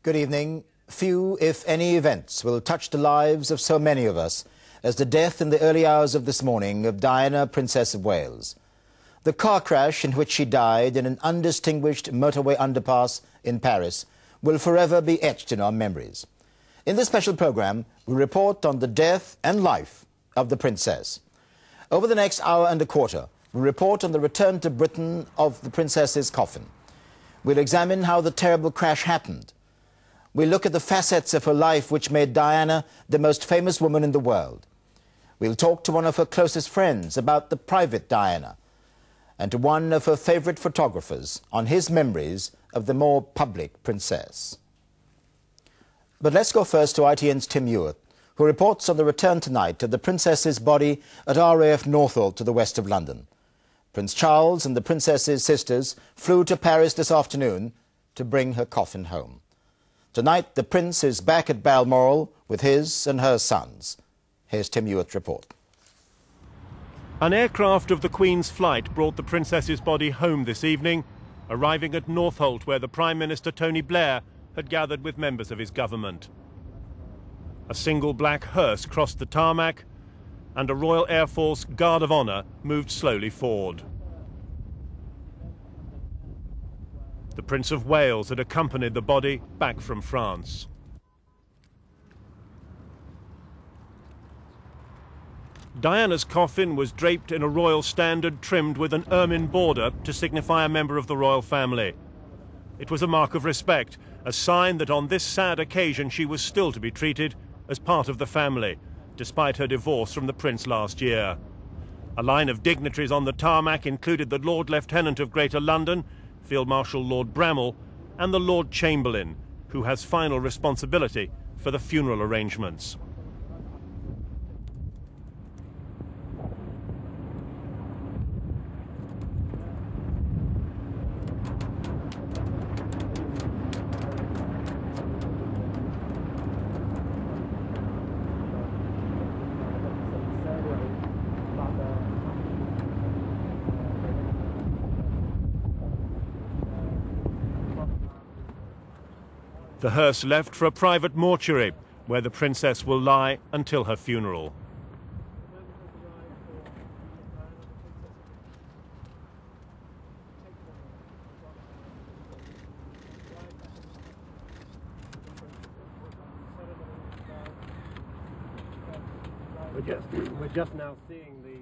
Good evening. Few, if any, events will touch the lives of so many of us as the death in the early hours of this morning of Diana, Princess of Wales. The car crash in which she died in an undistinguished motorway underpass in Paris will forever be etched in our memories. In this special programme, we report on the death and life of the Princess. Over the next hour and a quarter, we report on the return to Britain of the Princess's coffin. We'll examine how the terrible crash happened. We'll look at the facets of her life which made Diana the most famous woman in the world. We'll talk to one of her closest friends about the private Diana and to one of her favourite photographers on his memories of the more public princess. But let's go first to ITN's Tim Ewart, who reports on the return tonight of the Princess's body at RAF Northolt to the west of London. Prince Charles and the Princess's sisters flew to Paris this afternoon to bring her coffin home. Tonight, the Prince is back at Balmoral with his and her sons. Here's Tim Ewart's report. An aircraft of the Queen's flight brought the Princess's body home this evening, arriving at Northolt, where the Prime Minister Tony Blair had gathered with members of his government. A single black hearse crossed the tarmac, and a Royal Air Force Guard of Honour moved slowly forward. The Prince of Wales had accompanied the body back from France. Diana's coffin was draped in a royal standard trimmed with an ermine border to signify a member of the royal family. It was a mark of respect, a sign that on this sad occasion she was still to be treated as part of the family, despite her divorce from the Prince last year. A line of dignitaries on the tarmac included the Lord Lieutenant of Greater London, Field Marshal Lord Bramall, and the Lord Chamberlain, who has final responsibility for the funeral arrangements. The hearse left for a private mortuary, where the Princess will lie until her funeral. We're just now seeing the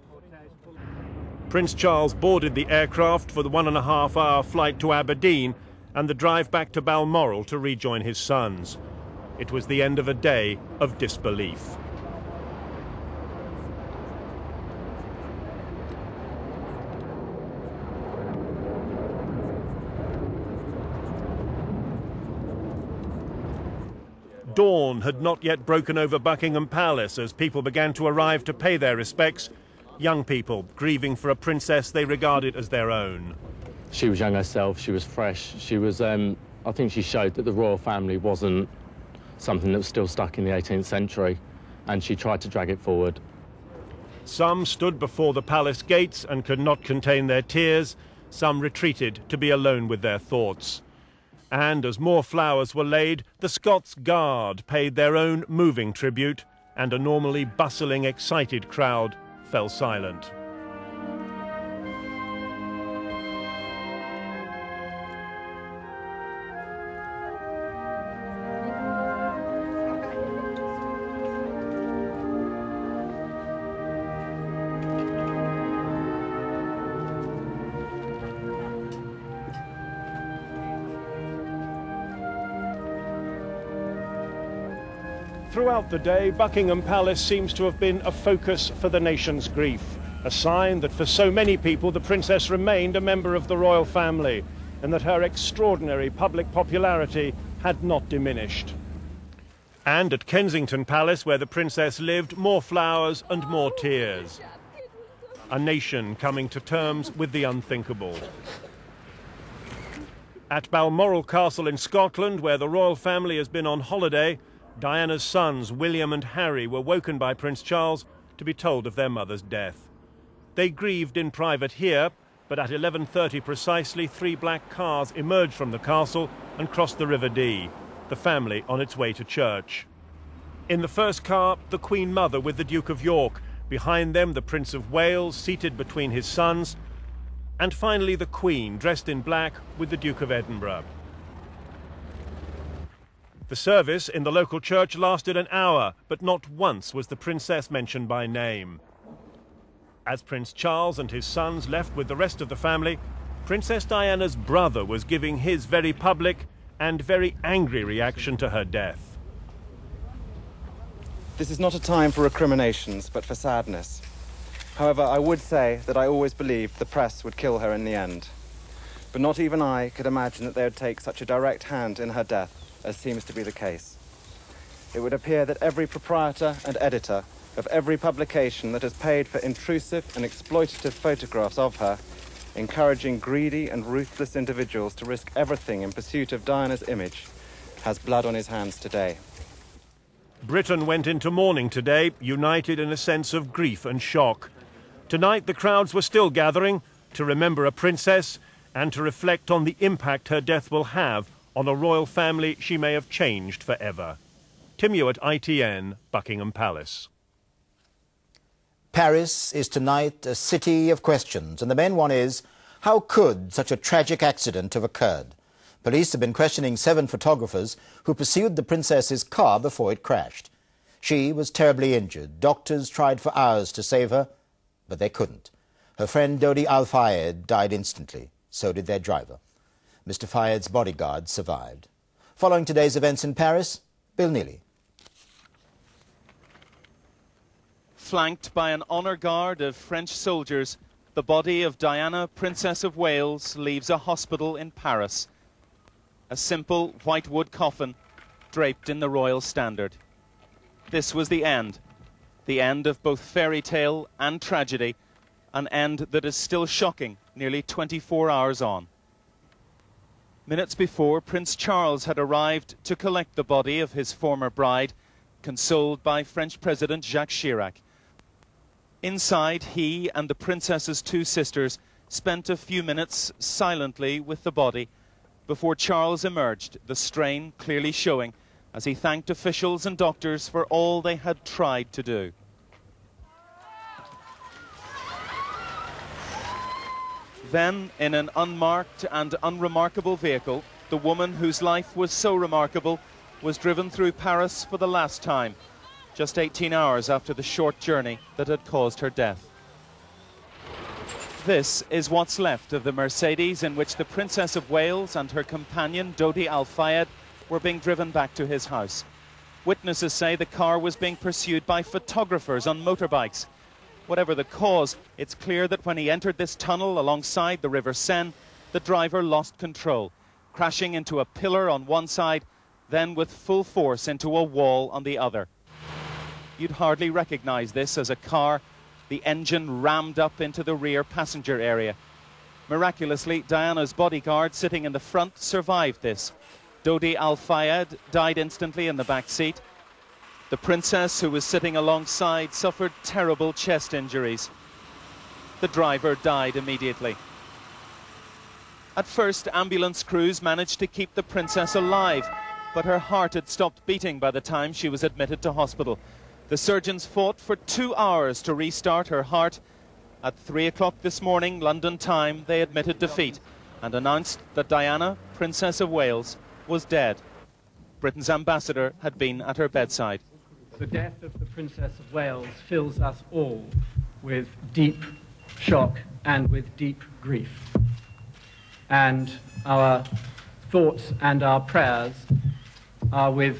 cortege. Prince Charles boarded the aircraft for the 1.5-hour flight to Aberdeen and the drive back to Balmoral to rejoin his sons. It was the end of a day of disbelief. Dawn had not yet broken over Buckingham Palace as people began to arrive to pay their respects, young people grieving for a princess they regarded as their own. She was young herself, she was fresh, she was, I think she showed that the royal family wasn't something that was still stuck in the 18th century, and she tried to drag it forward. Some stood before the palace gates and could not contain their tears, some retreated to be alone with their thoughts. And as more flowers were laid, the Scots Guard paid their own moving tribute, and a normally bustling, excited crowd fell silent. Throughout the day, Buckingham Palace seems to have been a focus for the nation's grief, a sign that for so many people the Princess remained a member of the royal family and that her extraordinary public popularity had not diminished. And at Kensington Palace, where the Princess lived, more flowers and more tears. A nation coming to terms with the unthinkable. At Balmoral Castle in Scotland, where the royal family has been on holiday, Diana's sons, William and Harry, were woken by Prince Charles to be told of their mother's death. They grieved in private here, But at 11:30 precisely, 3 black cars emerged from the castle and crossed the River Dee, the family on its way to church. In the first car, the Queen Mother with the Duke of York, behind them the Prince of Wales seated between his sons, and finally the Queen dressed in black with the Duke of Edinburgh. The service in the local church lasted an hour, but not once was the princess mentioned by name. As Prince Charles and his sons left with the rest of the family, Princess Diana's brother was giving his very public and very angry reaction to her death. This is not a time for recriminations, but for sadness. However, I would say that I always believed the press would kill her in the end. But not even I could imagine that they would take such a direct hand in her death, as seems to be the case. It would appear that every proprietor and editor of every publication that has paid for intrusive and exploitative photographs of her, encouraging greedy and ruthless individuals to risk everything in pursuit of Diana's image, has blood on his hands today. Britain went into mourning today, united in a sense of grief and shock. Tonight the crowds were still gathering to remember a princess and to reflect on the impact her death will have on a royal family she may have changed forever. Tim Ewart, ITN, Buckingham Palace. Paris is tonight a city of questions, and the main one is, how could such a tragic accident have occurred? Police have been questioning 7 photographers who pursued the princess's car before it crashed. She was terribly injured. Doctors tried for hours to save her, but they couldn't. Her friend Dodi Al-Fayed died instantly. So did their driver. Mr. Fayed's bodyguard survived. Following today's events in Paris, Bill Neely. Flanked by an honour guard of French soldiers, the body of Diana, Princess of Wales, leaves a hospital in Paris. A simple white wood coffin draped in the royal standard. This was the end of both fairy tale and tragedy, an end that is still shocking nearly 24 hours on. Minutes before, Prince Charles had arrived to collect the body of his former bride, consoled by French President Jacques Chirac. Inside, he and the princess's 2 sisters spent a few minutes silently with the body before Charles emerged, the strain clearly showing as he thanked officials and doctors for all they had tried to do. Then, in an unmarked and unremarkable vehicle, the woman whose life was so remarkable was driven through Paris for the last time, just 18 hours after the short journey that had caused her death. This is what's left of the Mercedes in which the Princess of Wales and her companion Dodi Al-Fayed were being driven back to his house. Witnesses say the car was being pursued by photographers on motorbikes. Whatever the cause, it's clear that when he entered this tunnel alongside the River Seine, the driver lost control, crashing into a pillar on one side, then with full force into a wall on the other. You'd hardly recognize this as a car. The engine rammed up into the rear passenger area. Miraculously, Diana's bodyguard sitting in the front survived this. Dodi Al-Fayed died instantly in the back seat. The princess, who was sitting alongside, suffered terrible chest injuries. The driver died immediately. At first, ambulance crews managed to keep the princess alive, but her heart had stopped beating by the time she was admitted to hospital. The surgeons fought for 2 hours to restart her heart. At 3 o'clock this morning, London time, they admitted defeat and announced that Diana, Princess of Wales, was dead. Britain's ambassador had been at her bedside. The death of the Princess of Wales fills us all with deep shock and with deep grief. And our thoughts and our prayers are with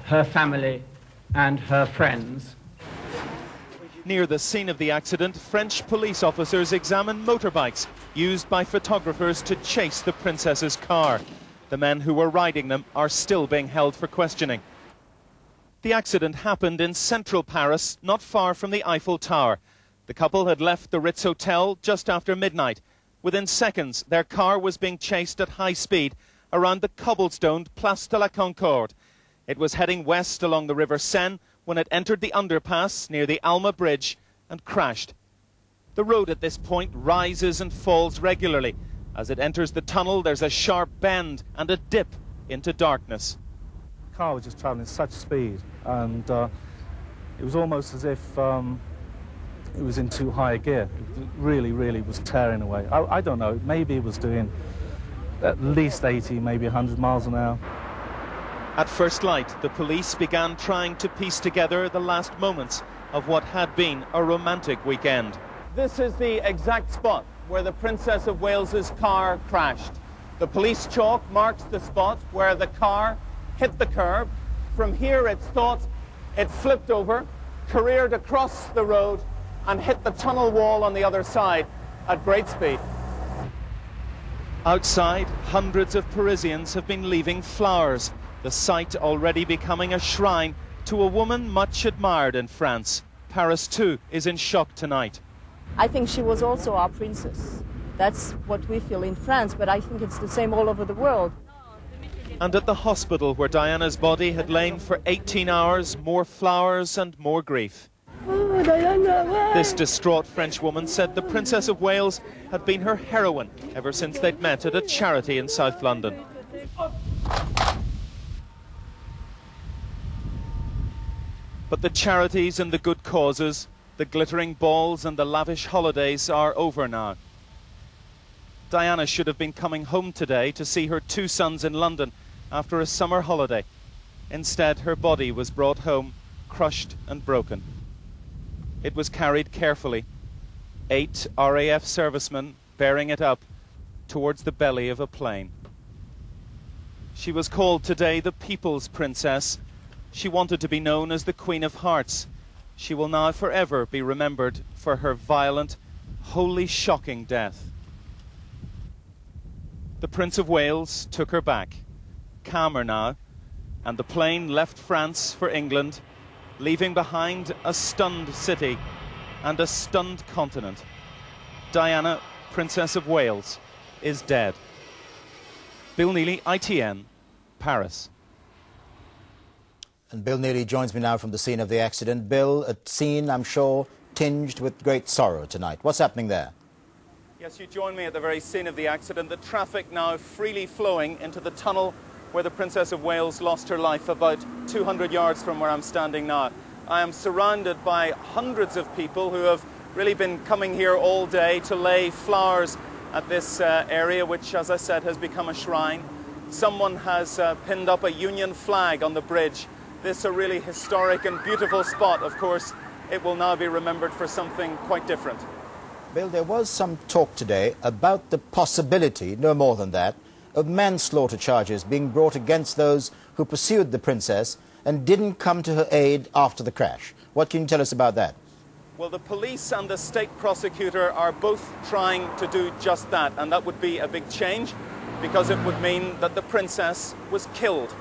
her family and her friends. Near the scene of the accident, French police officers examined motorbikes used by photographers to chase the princess's car. The men who were riding them are still being held for questioning. The accident happened in central Paris, not far from the Eiffel Tower. The couple had left the Ritz Hotel just after midnight. Within seconds, their car was being chased at high speed around the cobblestoned Place de la Concorde. It was heading west along the River Seine when it entered the underpass near the Alma Bridge and crashed. The road at this point rises and falls regularly. As it enters the tunnel, there's a sharp bend and a dip into darkness. The car was just travelling at such speed, and it was almost as if it was in too high a gear. It really was tearing away. I don't know, maybe it was doing at least 80, maybe 100 miles an hour. At first light, the police began trying to piece together the last moments of what had been a romantic weekend. This is the exact spot where the Princess of Wales's car crashed. The police chalk marks the spot where the car hit the curb. From here, it's thought it flipped over, careered across the road, and hit the tunnel wall on the other side at great speed. Outside, hundreds of Parisians have been leaving flowers, the site already becoming a shrine to a woman much admired in France. Paris, too, is in shock tonight. I think she was also our princess. That's what we feel in France, but I think it's the same all over the world. And at the hospital where Diana's body had lain for 18 hours, more flowers and more grief. Oh, Diana, why? This distraught French woman said the Princess of Wales had been her heroine ever since they'd met at a charity in South London. But the charities and the good causes, the glittering balls and the lavish holidays are over now. Diana should have been coming home today to see her two sons in London after a summer holiday. Instead, her body was brought home, crushed and broken. It was carried carefully, 8 RAF servicemen bearing it up towards the belly of a plane. She was called today the People's Princess. She wanted to be known as the Queen of Hearts. She will now forever be remembered for her violent, wholly shocking death. The Prince of Wales took her back, calmer now, and the plane left France for England, leaving behind a stunned city and a stunned continent. Diana, Princess of Wales, is dead. Bill Neely, ITN, Paris. And Bill Neely joins me now from the scene of the accident. Bill, a scene, I'm sure, tinged with great sorrow tonight. What's happening there? Yes, you join me at the very scene of the accident. The traffic now freely flowing into the tunnel where the Princess of Wales lost her life, about 200 yards from where I'm standing now. I am surrounded by hundreds of people who have really been coming here all day to lay flowers at this area, which, as I said, has become a shrine. Someone has pinned up a Union flag on the bridge. This is a really historic and beautiful spot. Of course, it will now be remembered for something quite different. Bill, there was some talk today about the possibility, no more than that, of manslaughter charges being brought against those who pursued the princess and didn't come to her aid after the crash. What can you tell us about that? Well, the police and the state prosecutor are both trying to do just that, and that would be a big change because it would mean that the princess was killed.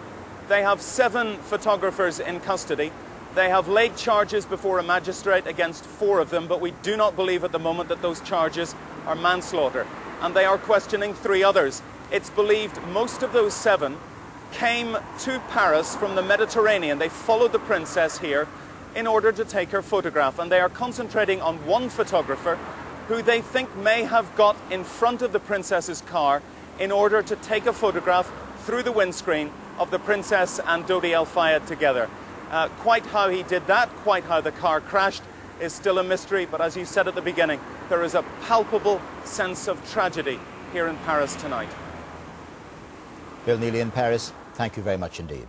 They have 7 photographers in custody. They have laid charges before a magistrate against 4 of them, but we do not believe at the moment that those charges are manslaughter. And they are questioning 3 others. It's believed most of those 7 came to Paris from the Mediterranean. They followed the princess here in order to take her photograph. And they are concentrating on one photographer who they think may have got in front of the princess's car in order to take a photograph through the windscreen of the princess and Dodi Al-Fayed together. Quite how he did that, quite how the car crashed, is still a mystery, but as you said at the beginning, there is a palpable sense of tragedy here in Paris tonight. Bill Neely in Paris, thank you very much indeed.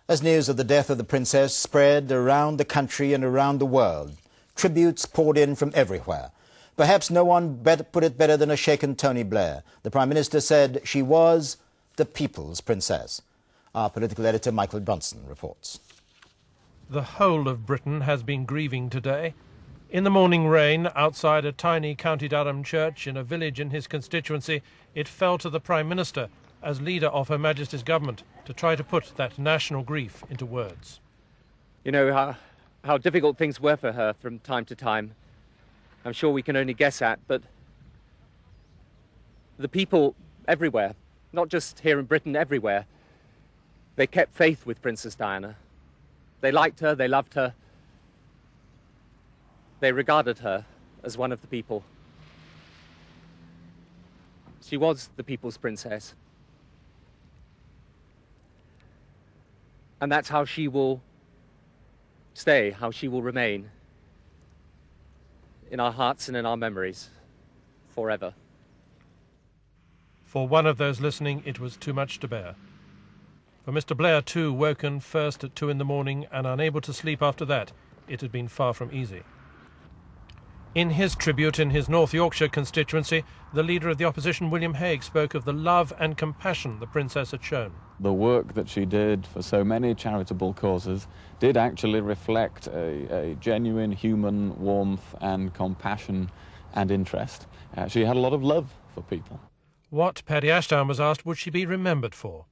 As news of the death of the princess spread around the country and around the world, tributes poured in from everywhere. Perhaps no one put it better than a shaken Tony Blair. The Prime Minister said she was the people's princess. Our political editor, Michael Bronson, reports. The whole of Britain has been grieving today. In the morning rain, outside a tiny County Durham church in a village in his constituency, it fell to the Prime Minister, as leader of Her Majesty's government, to try to put that national grief into words. You know how difficult things were for her from time to time. I'm sure we can only guess at, but the people everywhere, not just here in Britain, everywhere, they kept faith with Princess Diana. They liked her, they loved her, they regarded her as one of the people. She was the people's princess. And that's how she will stay, how she will remain in our hearts and in our memories forever. For one of those listening, it was too much to bear. For Mr. Blair, too, woken first at 2 in the morning and unable to sleep after that, it had been far from easy. In his tribute in his North Yorkshire constituency, the leader of the opposition, William Hague, spoke of the love and compassion the princess had shown. The work that she did for so many charitable causes did actually reflect a genuine human warmth and compassion and interest. She had a lot of love for people. What, Paddy Ashdown was asked, would she be remembered for?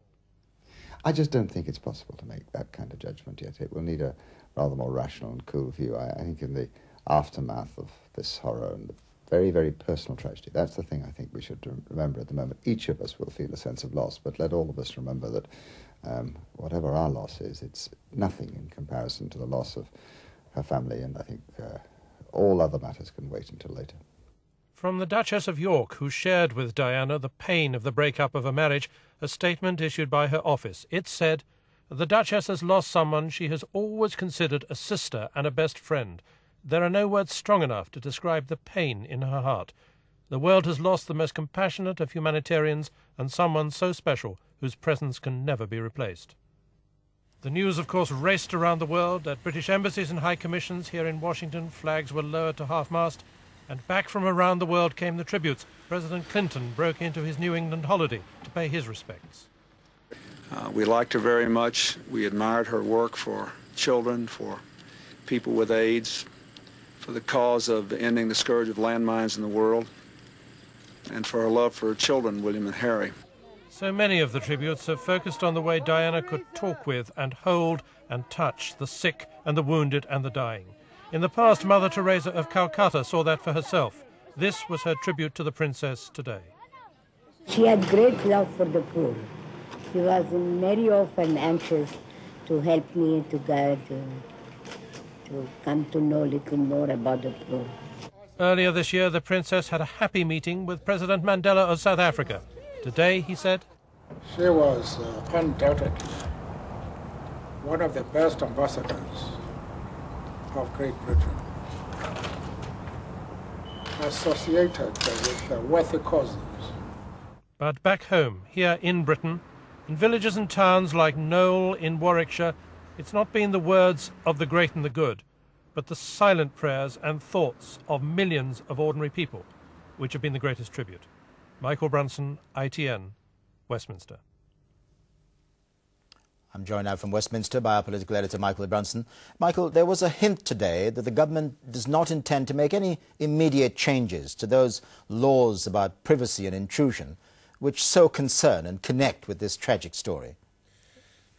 I just don't think it's possible to make that kind of judgment yet. It will need a rather more rational and cool view. I think in the aftermath of this horror and the very, very personal tragedy, that's the thing I think we should remember at the moment. Each of us will feel a sense of loss, but let all of us remember that whatever our loss is, it's nothing in comparison to the loss of her family, and I think all other matters can wait until later. From the Duchess of York, who shared with Diana the pain of the breakup of a marriage, a statement issued by her office. It said, "The Duchess has lost someone she has always considered a sister and a best friend. There are no words strong enough to describe the pain in her heart. The world has lost the most compassionate of humanitarians and someone so special whose presence can never be replaced." The news, of course, raced around the world. At British embassies and high commissions here in Washington, flags were lowered to half-mast. And back from around the world came the tributes. President Clinton broke into his New England holiday to pay his respects. We liked her very much. We admired her work for children, for people with AIDS, for the cause of ending the scourge of landmines in the world, and for her love for her children, William and Harry. So many of the tributes have focused on the way Diana could talk with and hold and touch the sick and the wounded and the dying. In the past, Mother Teresa of Calcutta saw that for herself. This was her tribute to the princess today. She had great love for the poor. She was very often anxious to help me to come to know a little more about the poor. Earlier this year, the princess had a happy meeting with President Mandela of South Africa. Today, he said, "She was undoubtedly one of the best ambassadors of Great Britain, associated with worthy causes." But back home, here in Britain, in villages and towns like Knowle in Warwickshire, it's not been the words of the great and the good, but the silent prayers and thoughts of millions of ordinary people, which have been the greatest tribute. Michael Brunson, ITN, Westminster. I'm joined now from Westminster by our political editor, Michael Brunson. Michael, there was a hint today that the government does not intend to make any immediate changes to those laws about privacy and intrusion which so concern and connect with this tragic story.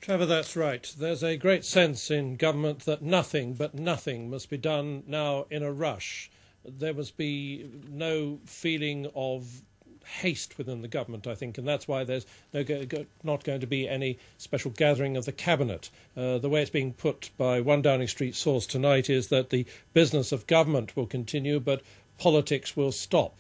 Trevor, that's right. There's a great sense in government that nothing but nothing must be done now in a rush. There must be no feeling of haste within the government, I think, and that's why there's not going to be any special gathering of the cabinet. The way it's being put by one Downing Street source tonight is that the business of government will continue, but politics will stop.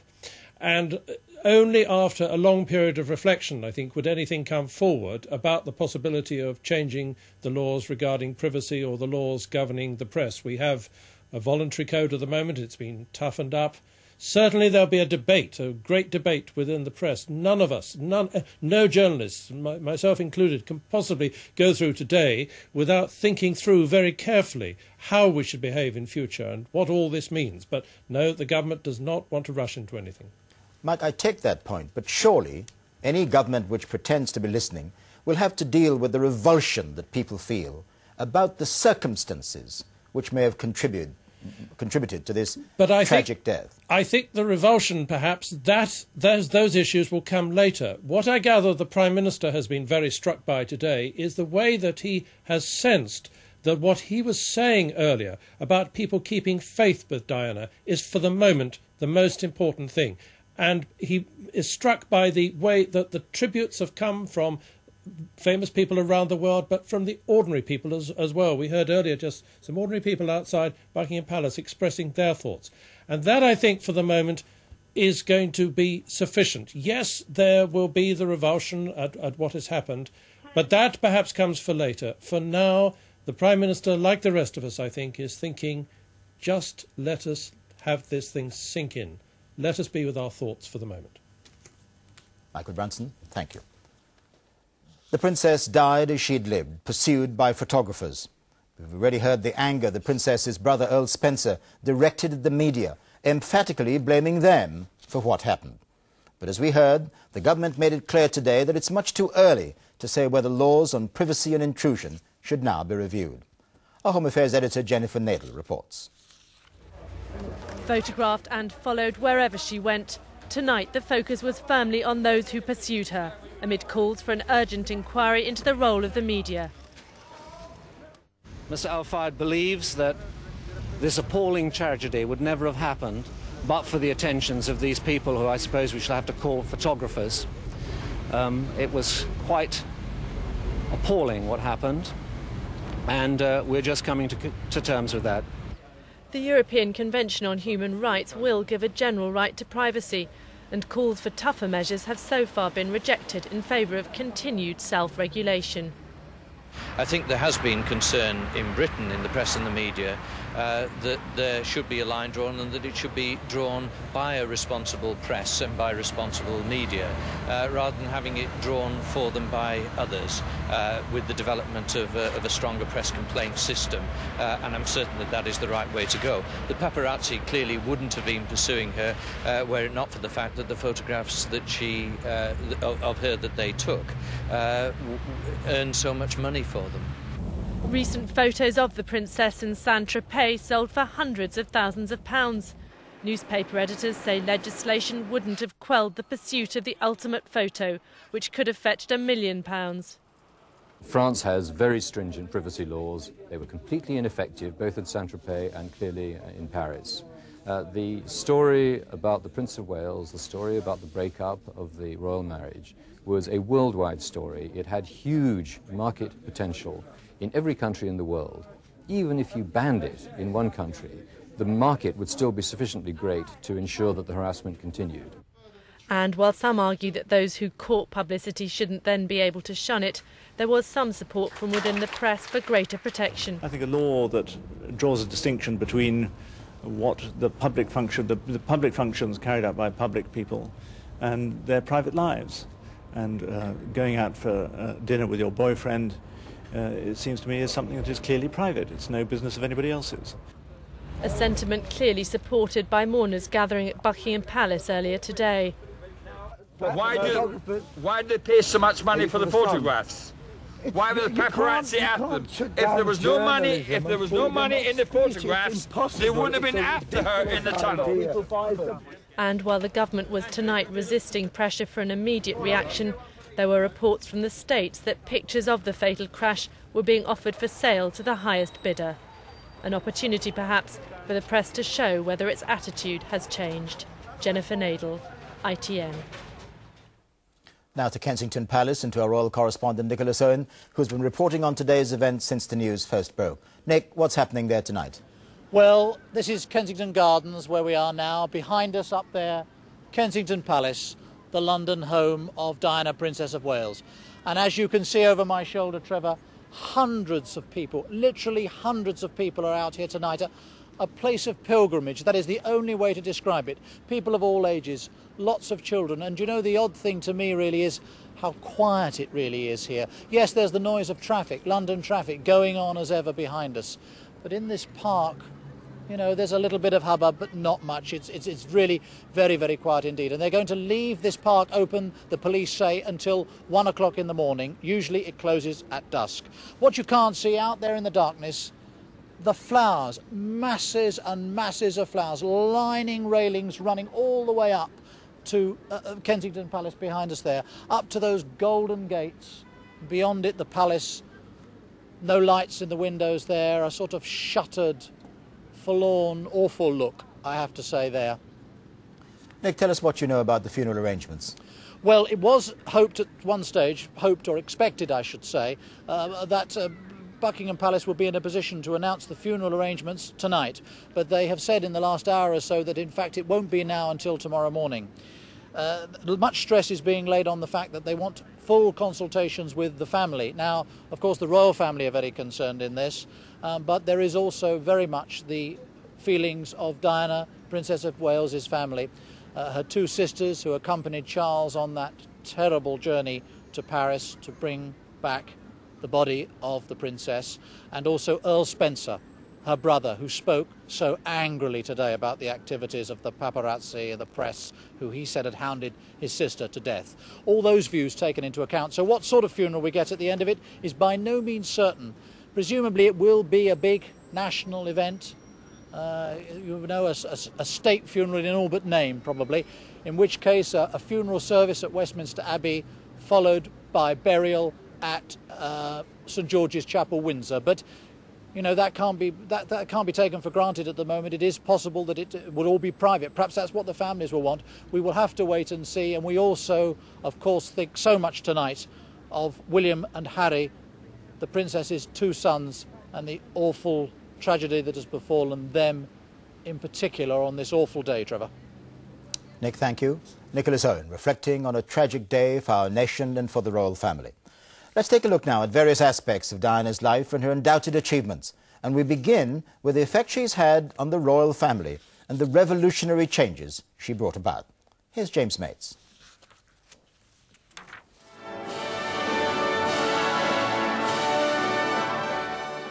And only after a long period of reflection, I think, would anything come forward about the possibility of changing the laws regarding privacy or the laws governing the press. We have a voluntary code at the moment. It's been toughened up. Certainly there'll be a debate, a great debate within the press. None of us, no journalists, myself included, can possibly go through today without thinking through very carefully how we should behave in future and what all this means. But no, the government does not want to rush into anything. Mike, I take that point, but surely any government which pretends to be listening will have to deal with the revulsion that people feel about the circumstances which may have contributed to this tragic death. I think the revulsion, perhaps, those issues will come later. What I gather the Prime Minister has been very struck by today is the way that he has sensed that what he was saying earlier about people keeping faith with Diana is, for the moment, the most important thing. And he is struck by the way that the tributes have come from famous people around the world, but from the ordinary people as well. We heard earlier just some ordinary people outside Buckingham Palace expressing their thoughts. And that, I think, for the moment, is going to be sufficient. Yes, there will be the revulsion at what has happened, but that perhaps comes for later. For now, the Prime Minister, like the rest of us, I think, is thinking, just let us have this thing sink in. Let us be with our thoughts for the moment. Michael Brunson, thank you. The Princess died as she'd lived, pursued by photographers. We've already heard the anger the Princess's brother Earl Spencer directed at the media, emphatically blaming them for what happened. But as we heard, the government made it clear today that it's much too early to say whether laws on privacy and intrusion should now be reviewed. Our Home Affairs editor Jennifer Nadel reports. Photographed and followed wherever she went, tonight the focus was firmly on those who pursued her, amid calls for an urgent inquiry into the role of the media. Mr Al-Fayed believes that this appalling tragedy would never have happened but for the attentions of these people who I suppose we shall have to call photographers. It was quite appalling what happened, and we're just coming to terms with that. The European Convention on Human Rights will give a general right to privacy, and calls for tougher measures have so far been rejected in favour of continued self-regulation. I think there has been concern in Britain, in the press and the media, that there should be a line drawn and that it should be drawn by a responsible press and by responsible media, rather than having it drawn for them by others, with the development of a stronger press complaint system. And I'm certain that that is the right way to go. The paparazzi clearly wouldn't have been pursuing her were it not for the fact that the photographs that she of her that they took earned so much money for them. Recent photos of the Princess in Saint-Tropez sold for hundreds of thousands of pounds. Newspaper editors say legislation wouldn't have quelled the pursuit of the ultimate photo, which could have fetched £1 million. France has very stringent privacy laws. They were completely ineffective, both at Saint-Tropez and clearly in Paris. The story about the Prince of Wales, the story about the breakup of the royal marriage, was a worldwide story. It had huge market potential in every country in the world. Even if you banned it in one country, the market would still be sufficiently great to ensure that the harassment continued. And while some argue that those who court publicity shouldn't then be able to shun it, there was some support from within the press for greater protection. I think a law that draws a distinction between what the public functions carried out by public people and their private lives. And going out for dinner with your boyfriend, it seems to me, is something that is clearly private. It's no business of anybody else's. A sentiment clearly supported by mourners gathering at Buckingham Palace earlier today. But why do they pay so much money for the photographs? Why were the paparazzi after them? If there was no money, in the photographs, they wouldn't have been after her in the tunnel. And while the government was tonight resisting pressure for an immediate reaction, there were reports from the States that pictures of the fatal crash were being offered for sale to the highest bidder. An opportunity, perhaps, for the press to show whether its attitude has changed. Jennifer Nadel, ITN. Now to Kensington Palace and to our royal correspondent Nicholas Owen, who's been reporting on today's events since the news first broke. Nick, what's happening there tonight? Well, this is Kensington Gardens, where we are now. Behind us up there, Kensington Palace, the London home of Diana, Princess of Wales. And as you can see over my shoulder, Trevor, hundreds of people, literally hundreds of people are out here tonight. A place of pilgrimage, that is the only way to describe it. People of all ages, lots of children. And you know, the odd thing to me really is how quiet it really is here. Yes, there's the noise of traffic, London traffic, going on as ever behind us. But in this park, you know, there's a little bit of hubbub, but not much. It's really very, very quiet indeed. And they're going to leave this park open, the police say, until 1 o'clock in the morning. Usually it closes at dusk. What you can't see out there in the darkness, the flowers, masses and masses of flowers, lining railings running all the way up to Kensington Palace behind us there, up to those golden gates. Beyond it, the palace, no lights in the windows there, a sort of shuttered, forlorn, awful look, I have to say there. Nick, tell us what you know about the funeral arrangements. Well, it was hoped at one stage, hoped or expected, I should say, that Buckingham Palace would be in a position to announce the funeral arrangements tonight. But they have said in the last hour or so that, in fact, it won't be now until tomorrow morning. Much stress is being laid on the fact that they want full consultations with the family. Now, of course, the royal family are very concerned in this, but there is also very much the feelings of Diana, Princess of Wales's family. Her two sisters who accompanied Charles on that terrible journey to Paris to bring back the body of the princess, and also Earl Spencer, her brother, who spoke so angrily today about the activities of the paparazzi and the press, who he said had hounded his sister to death. All those views taken into account. So what sort of funeral we get at the end of it is by no means certain. Presumably it will be a big national event. You know, a state funeral in all but name, probably, in which case a funeral service at Westminster Abbey followed by burial at St George's Chapel, Windsor. But you know, that can't be taken for granted at the moment. It is possible that it would all be private. Perhaps that's what the families will want. We will have to wait and see. And we also, of course, think so much tonight of William and Harry, the princess's two sons, and the awful tragedy that has befallen them in particular on this awful day, Trevor. Nick, thank you. Nicholas Owen, reflecting on a tragic day for our nation and for the royal family. Let's take a look now at various aspects of Diana's life and her undoubted achievements. And we begin with the effect she's had on the royal family and the revolutionary changes she brought about. Here's James Mates.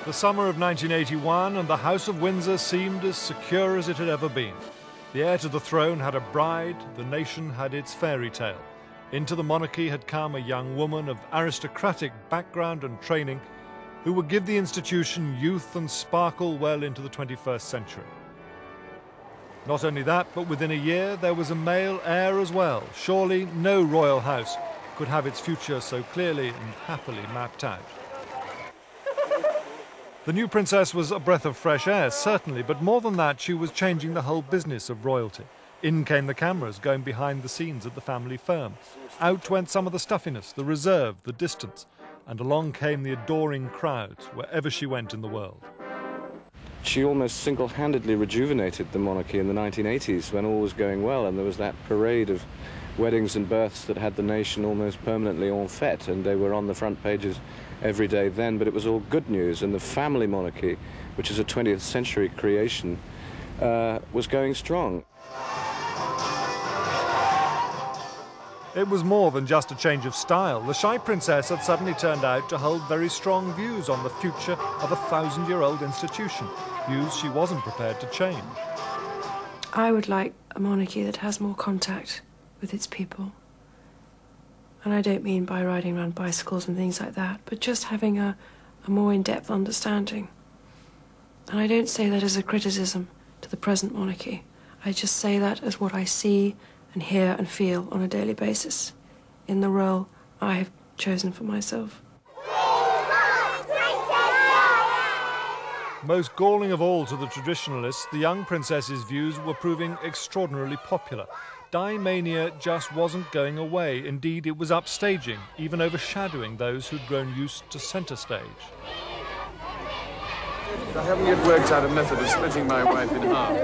The summer of 1981 and the House of Windsor seemed as secure as it had ever been. The heir to the throne had a bride, the nation had its fairy tale. Into the monarchy had come a young woman of aristocratic background and training who would give the institution youth and sparkle well into the 21st century. Not only that, but within a year there was a male heir as well. Surely no royal house could have its future so clearly and happily mapped out. The new princess was a breath of fresh air, certainly, but more than that, she was changing the whole business of royalty. In came the cameras, going behind the scenes at the family firm. Out went some of the stuffiness, the reserve, the distance, and along came the adoring crowds wherever she went in the world. She almost single-handedly rejuvenated the monarchy in the 1980s when all was going well, and there was that parade of weddings and births that had the nation almost permanently en fête, and they were on the front pages every day then, but it was all good news, and the family monarchy, which is a 20th century creation, was going strong. It was more than just a change of style. The shy princess had suddenly turned out to hold very strong views on the future of a 1,000-year-old institution, views she wasn't prepared to change. I would like a monarchy that has more contact with its people. And I don't mean by riding around bicycles and things like that, but just having a more in-depth understanding. And I don't say that as a criticism to the present monarchy. I just say that as what I see and hear and feel on a daily basis in the role I have chosen for myself. Most galling of all to the traditionalists, the young princess's views were proving extraordinarily popular. Di mania just wasn't going away. Indeed, it was upstaging, even overshadowing those who'd grown used to centre stage. I haven't yet worked out a method of splitting my wife in half.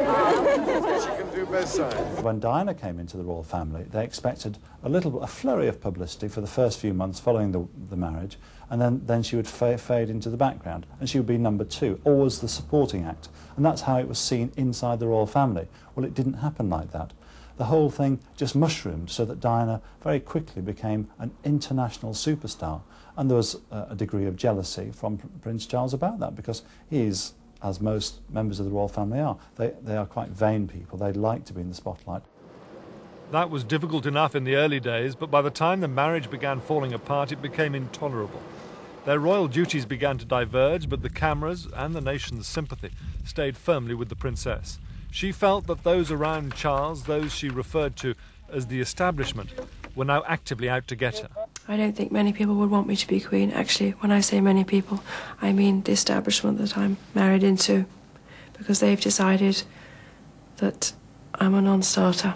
She can do both sides. When Diana came into the royal family, they expected a flurry of publicity for the first few months following the marriage, and then she would fade into the background, and she would be number two, always the supporting act. And that's how it was seen inside the royal family. Well, it didn't happen like that. The whole thing just mushroomed so that Diana very quickly became an international superstar. And there was a degree of jealousy from Prince Charles about that, because he is, as most members of the royal family are, they are quite vain people. They like to be in the spotlight. That was difficult enough in the early days, but by the time the marriage began falling apart, it became intolerable. Their royal duties began to diverge, but the cameras and the nation's sympathy stayed firmly with the princess. She felt that those around Charles, those she referred to as the establishment, were now actively out to get her. I don't think many people would want me to be queen. Actually, when I say many people, I mean the establishment that I'm married into, because they've decided that I'm a non-starter.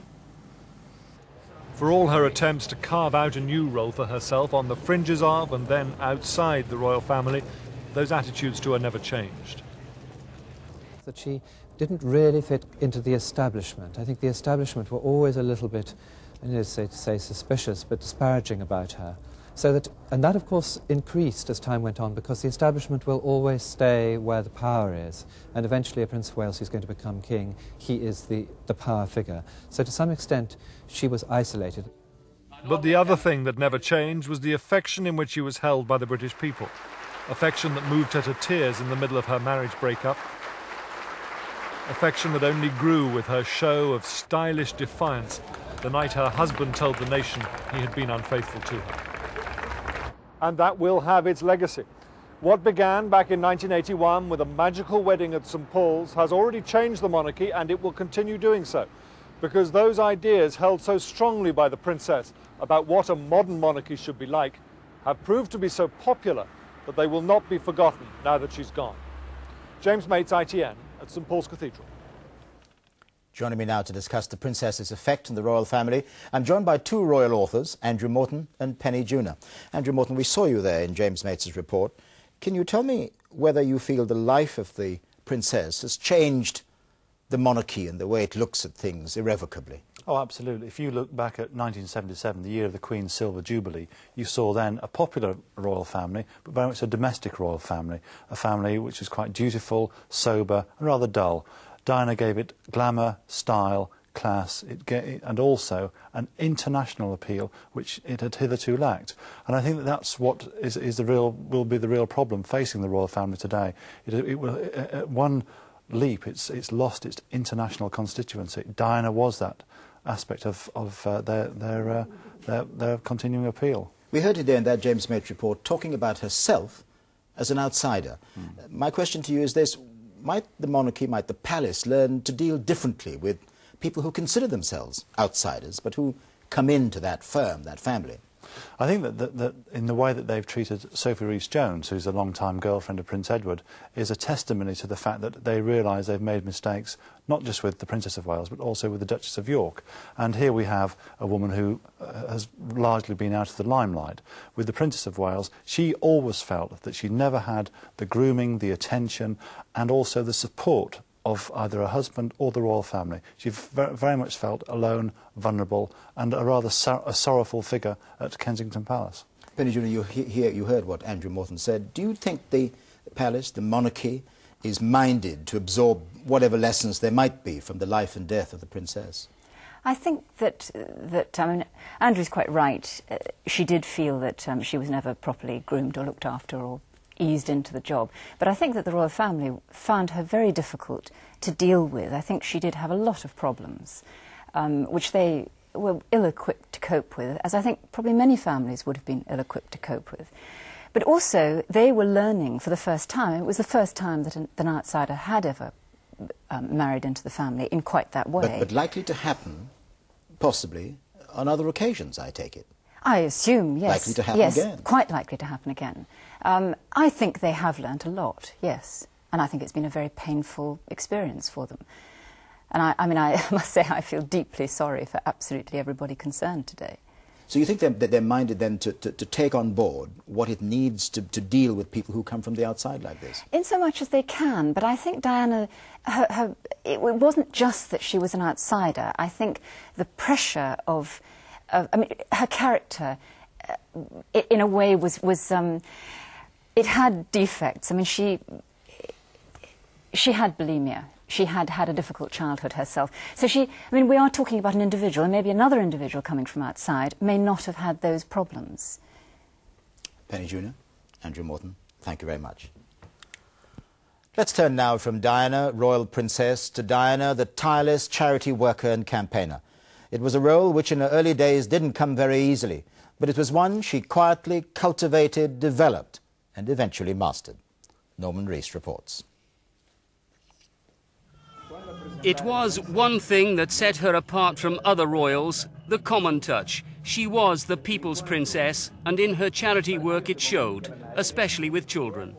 For all her attempts to carve out a new role for herself on the fringes of and then outside the royal family, those attitudes to her never changed. That she didn't really fit into the establishment. I think the establishment were always a little bit, I don't know, to say suspicious, but disparaging about her. And that, of course, increased as time went on, because the establishment will always stay where the power is. And eventually a Prince of Wales who's going to become king, he is the power figure. So to some extent, she was isolated. But the other thing that never changed was the affection in which she was held by the British people. Affection that moved her to tears in the middle of her marriage breakup. Affection that only grew with her show of stylish defiance the night her husband told the nation he had been unfaithful to her. And that will have its legacy. What began back in 1981 with a magical wedding at St. Paul's has already changed the monarchy, and it will continue doing so, because those ideas held so strongly by the princess about what a modern monarchy should be like have proved to be so popular that they will not be forgotten now that she's gone. James Mates, ITN, at St. Paul's Cathedral. Joining me now to discuss the princess's effect on the royal family, I'm joined by two royal authors, Andrew Morton and Penny Junor. Andrew Morton, we saw you there in James Mates' report. Can you tell me whether you feel the life of the princess has changed the monarchy and the way it looks at things irrevocably? Oh, absolutely. If you look back at 1977, the year of the Queen's Silver Jubilee, you saw then a popular royal family, but very much a domestic royal family, a family which was quite dutiful, sober and rather dull. Diana gave it glamour, style, class, and also an international appeal which it had hitherto lacked. And I think that that's what will be the real problem facing the royal family today. It will, at one leap, it's lost its international constituency. Diana was that aspect of their continuing appeal. We heard today in that James Mates report talking about herself as an outsider. My question to you is this: might the monarchy, might the palace learn to deal differently with people who consider themselves outsiders but who come into that firm, that family? I think that in the way that they've treated Sophie Rhys-Jones, who's a long-time girlfriend of Prince Edward, is a testimony to the fact that they realise they've made mistakes, not just with the Princess of Wales, but also with the Duchess of York. And here we have a woman who has largely been out of the limelight. With the Princess of Wales, she always felt that she never had the grooming, the attention, and also the support of either her husband or the royal family. She very much felt alone, vulnerable, and a rather sorrowful figure at Kensington Palace. Penny Junor, you heard what Andrew Morton said. Do you think the palace, the monarchy, is minded to absorb whatever lessons there might be from the life and death of the princess? I think that I mean, Andrew's quite right. She did feel that she was never properly groomed or looked after or eased into the job. But I think that the royal family found her very difficult to deal with. I think she did have a lot of problems, which they were ill-equipped to cope with, as I think probably many families would have been ill-equipped to cope with. But also, they were learning for the first time. It was the first time that an outsider had ever married into the family in quite that way. But likely to happen, possibly, on other occasions, I take it. I assume, yes. Likely to happen again. Yes, quite likely to happen again. I think they have learnt a lot, yes. And I think it's been a very painful experience for them. And I mean, I must say I feel deeply sorry for absolutely everybody concerned today. So you think that they're minded then to take on board what it needs to deal with people who come from the outside like this? In so much as they can, but I think Diana, it wasn't just that she was an outsider. I think the pressure of I mean, her character, in a way, was it had defects. I mean, she had bulimia. She had had a difficult childhood herself. So I mean, we are talking about an individual, and maybe another individual coming from outside may not have had those problems. Penny Junor, Andrew Morton, thank you very much. Let's turn now from Diana, royal princess, to Diana, the tireless charity worker and campaigner. It was a role which in her early days didn't come very easily, but it was one she quietly cultivated, developed, and eventually mastered. Norman Rees reports. It was one thing that set her apart from other royals, the common touch. She was the people's princess, and in her charity work it showed, especially with children.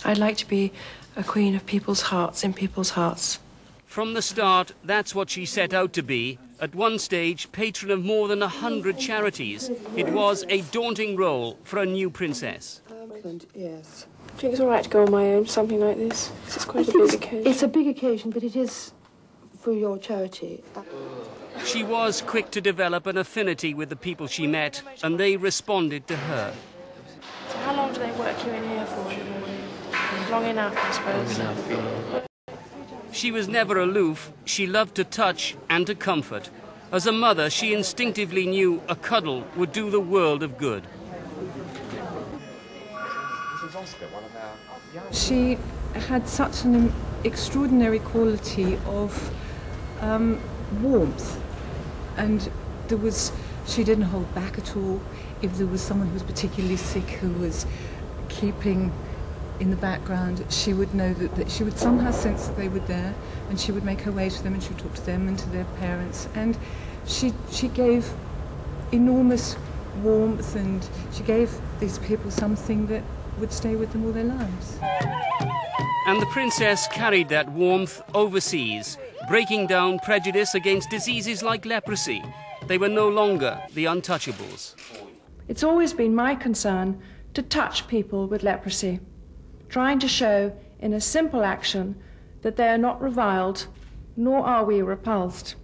I'd like to be a queen of people's hearts, in people's hearts. From the start, that's what she set out to be, At one stage, patron of more than 100 charities. It was a daunting role for a new princess. Yes. I think it's all right to go on my own for something like this. It's quite a big occasion. It's a big occasion, but it is for your charity. She was quick to develop an affinity with the people she met, and they responded to her. So how long do they work you in here for? Long enough, I suppose. Long enough, yeah. She was never aloof. She loved to touch and to comfort. As a mother, she instinctively knew a cuddle would do the world of good. She had such an extraordinary quality of warmth, and she didn't hold back at all. If there was someone who was particularly sick who was keeping in the background, she would know that she would somehow sense that they were there, and she would make her way to them and she would talk to them and to their parents, and she gave enormous warmth, and she gave these people something that would stay with them all their lives. And the princess carried that warmth overseas, breaking down prejudice against diseases like leprosy. They were no longer the untouchables. It's always been my concern to touch people with leprosy, trying to show in a simple action that they are not reviled, nor are we repulsed.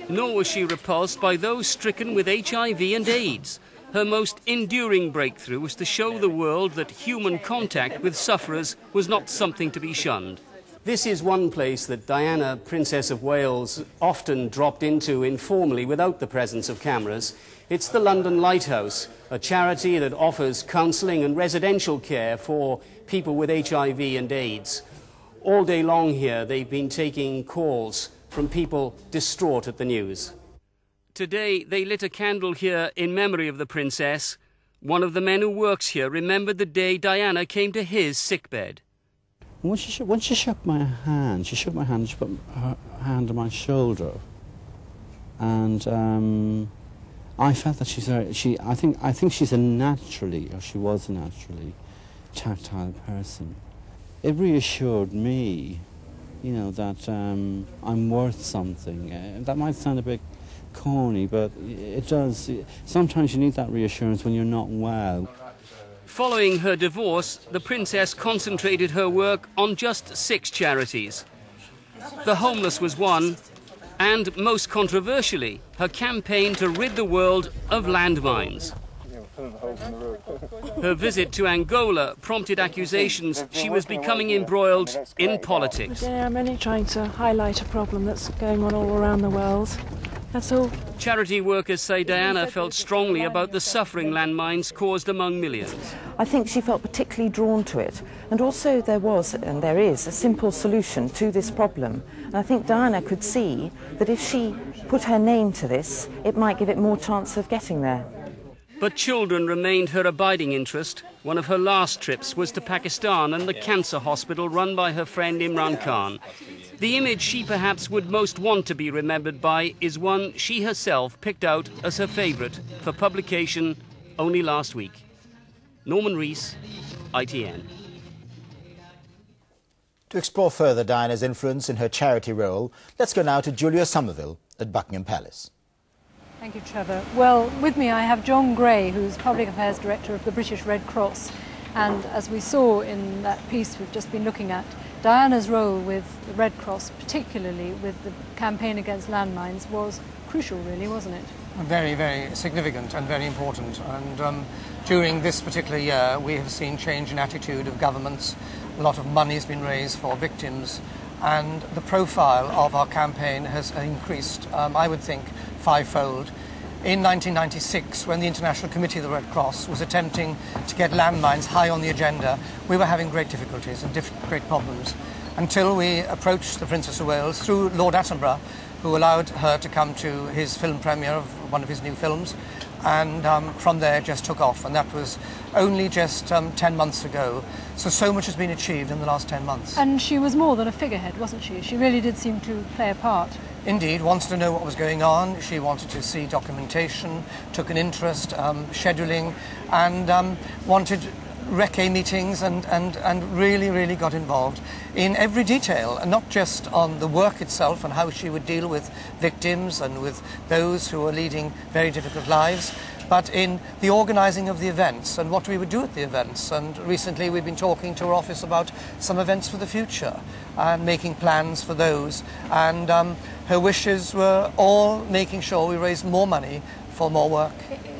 Nor was she repulsed by those stricken with HIV and AIDS. Her most enduring breakthrough was to show the world that human contact with sufferers was not something to be shunned. This is one place that Diana, Princess of Wales, often dropped into informally without the presence of cameras. It's the London Lighthouse, a charity that offers counselling and residential care for people with HIV and AIDS. All day long here, they've been taking calls from people distraught at the news. Today, they lit a candle here in memory of the princess. One of the men who works here remembered the day Diana came to his sickbed. When she shook my hand, she put her hand on my shoulder, and I felt that I think she's a naturally, or she was a naturally, tactile person. It reassured me, you know, that I'm worth something. That might sound a bit corny, but it does. Sometimes you need that reassurance when you're not well. Following her divorce, the princess concentrated her work on just 6 charities. The homeless was one, and most controversially, her campaign to rid the world of landmines. Her visit to Angola prompted accusations she was becoming embroiled in politics. I'm only trying to highlight a problem that's going on all around the world. That's all. Charity workers say Diana felt strongly about the suffering landmines caused among millions. I think she felt particularly drawn to it. And also there was, and there is, a simple solution to this problem. And I think Diana could see that if she put her name to this, it might give it more chance of getting there. But children remained her abiding interest. One of her last trips was to Pakistan and the cancer hospital run by her friend Imran Khan. The image she perhaps would most want to be remembered by is one she herself picked out as her favourite for publication only last week. Norman Rees, ITN. To explore further Diana's influence in her charity role, let's go now to Julia Somerville at Buckingham Palace. Thank you, Trevor. Well, with me I have John Gray, who's Public Affairs Director of the British Red Cross. And as we saw in that piece we've just been looking at, Diana's role with the Red Cross, particularly with the campaign against landmines, was crucial, really, wasn't it? Very, very significant and very important. And during this particular year, we have seen change in attitude of governments. A lot of money has been raised for victims, and the profile of our campaign has increased, I would think, 5-fold. In 1996, when the International Committee of the Red Cross was attempting to get landmines high on the agenda, we were having great difficulties and great problems, until we approached the Princess of Wales through Lord Attenborough, who allowed her to come to his film premiere of one of his new films, and from there just took off, and that was only just 10 months ago. So much has been achieved in the last 10 months. And she was more than a figurehead, wasn't she? She really did seem to play a part. Indeed, wanted to know what was going on. She wanted to see documentation, took an interest, scheduling, and wanted recce meetings and really got involved in every detail, and not just on the work itself and how she would deal with victims and with those who are leading very difficult lives, but in the organising of the events and what we would do at the events. And recently we've been talking to her office about some events for the future and making plans for those. And her wishes were all making sure we raised more money for more work.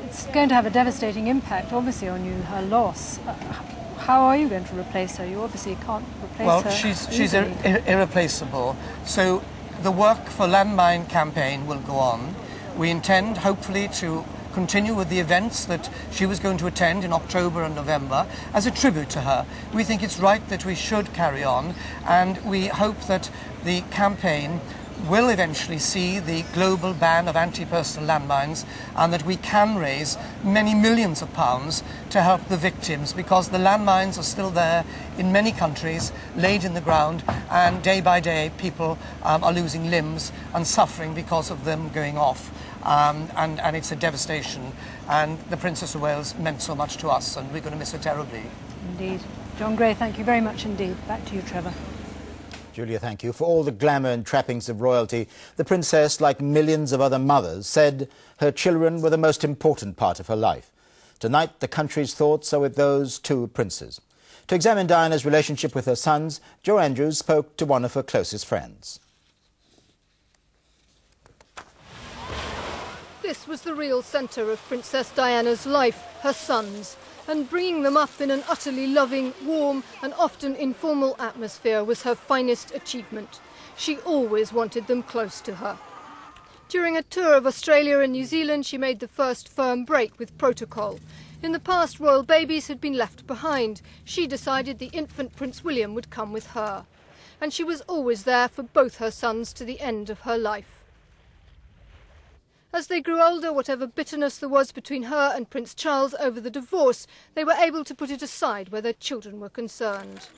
It's going to have a devastating impact, obviously, on you, her loss. How are you going to replace her? You obviously can't replace her. Well, she's irreplaceable. So the work for Landmine campaign will go on. We intend, hopefully, to continue with the events that she was going to attend in October and November as a tribute to her. We think it's right that we should carry on, and we hope that the campaign will eventually see the global ban of anti-personal landmines, and that we can raise many millions of pounds to help the victims, because the landmines are still there in many countries, laid in the ground, and day by day people are losing limbs and suffering because of them going off. And it's a devastation, and the Princess of Wales meant so much to us, and we're going to miss her terribly. Indeed. John Gray, thank you very much indeed. Back to you, Trevor. Julia, thank you. For all the glamour and trappings of royalty, the princess, like millions of other mothers, said her children were the most important part of her life. Tonight, the country's thoughts are with those two princes. To examine Diana's relationship with her sons, Jo Andrews spoke to one of her closest friends. This was the real centre of Princess Diana's life, her sons. And bringing them up in an utterly loving, warm and often informal atmosphere was her finest achievement. She always wanted them close to her. During a tour of Australia and New Zealand, she made the first firm break with protocol. In the past, royal babies had been left behind. She decided the infant Prince William would come with her. And she was always there for both her sons to the end of her life. As they grew older, whatever bitterness there was between her and Prince Charles over the divorce, they were able to put it aside where their children were concerned.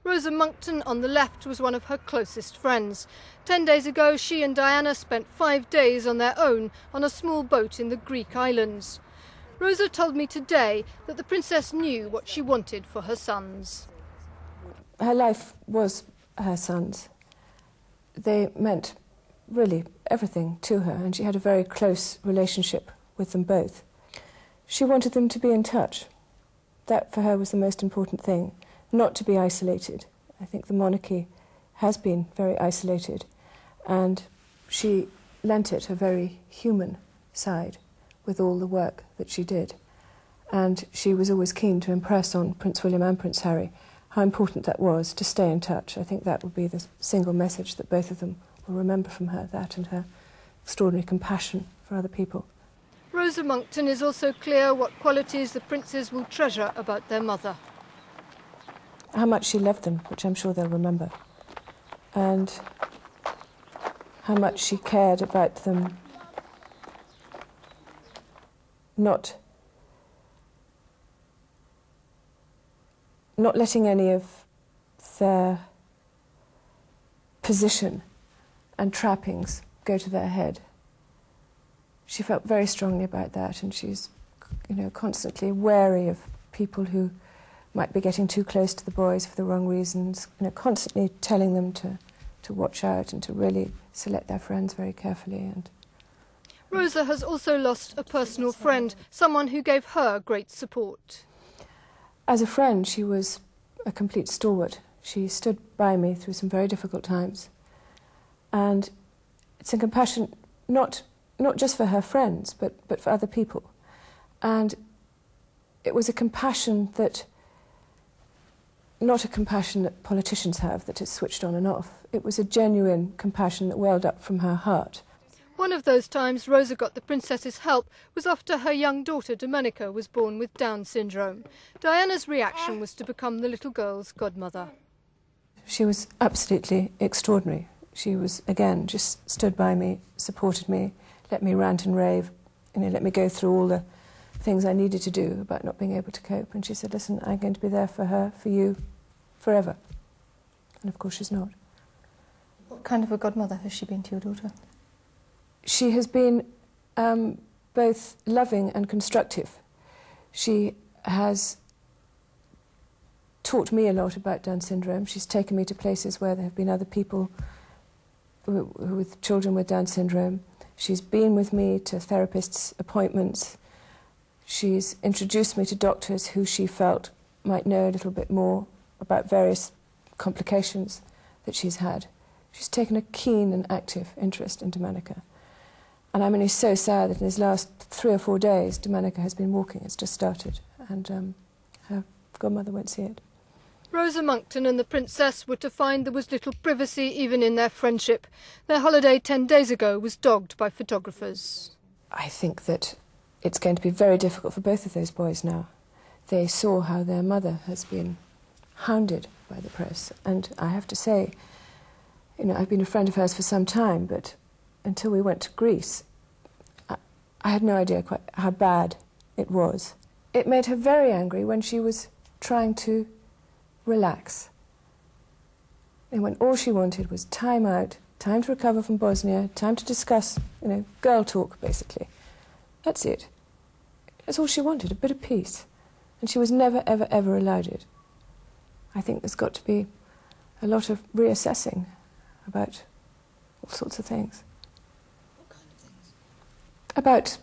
Rosa Monckton, on the left, was one of her closest friends. 10 days ago, she and Diana spent 5 days on their own on a small boat in the Greek islands. Rosa told me today that the princess knew what she wanted for her sons. Her life was her sons. They meant really everything to her, and she had a very close relationship with them both. She wanted them to be in touch. That for her was the most important thing, not to be isolated. I think the monarchy has been very isolated, and she lent it a very human side with all the work that she did. And she was always keen to impress on Prince William and Prince Harry how important that was to stay in touch. I think that would be the single message that both of them will remember from her, that and her extraordinary compassion for other people. Rosa Monckton is also clear what qualities the princes will treasure about their mother. How much she loved them, which I'm sure they'll remember, and how much she cared about them not letting any of their position and trappings go to their head. She felt very strongly about that, and she's, constantly wary of people who might be getting too close to the boys for the wrong reasons, constantly telling them to watch out and to really select their friends very carefully. And Rosa has also lost a personal friend, someone who gave her great support. as a friend, she was a complete stalwart. She stood by me through some very difficult times. And it's a compassion, not just for her friends, but for other people. And it was a compassion that, not a compassion that politicians have, that is switched on and off. It was a genuine compassion that welled up from her heart. One of those times Rosa got the princess's help was after her young daughter Domenica was born with Down syndrome. Diana's reaction was to become the little girl's godmother. She was absolutely extraordinary. She was, again, just stood by me, supported me, let me rant and rave, let me go through all the things I needed to do about not being able to cope. And she said, listen, I'm going to be there for her, for you, forever. And of course she's not. What kind of a godmother has she been to your daughter? She has been both loving and constructive. She has taught me a lot about Down syndrome. She's taken me to places where there have been other people with children with Down syndrome. She's been with me to therapists' appointments. She's introduced me to doctors who she felt might know a little bit more about various complications that she's had. She's taken a keen and active interest in Domenica. And I'm only so sad that in his last 3 or 4 days, Domenica has been walking. It's just started, and her godmother won't see it. Rosa Monckton and the Princess were to find there was little privacy even in their friendship. Their holiday 10 days ago was dogged by photographers. I think that it's going to be very difficult for both of those boys now. They saw how their mother has been hounded by the press, and I have to say, you know, I've been a friend of hers for some time, but until we went to Greece, I had no idea quite how bad it was. It made her very angry when she was trying to relax, and when all she wanted was time out, time to recover from Bosnia, time to discuss, you know, girl talk, basically. That's it. That's all she wanted, a bit of peace. And she was never, ever, ever allowed it. I think there's got to be a lot of reassessing about all sorts of things. What kind of things? About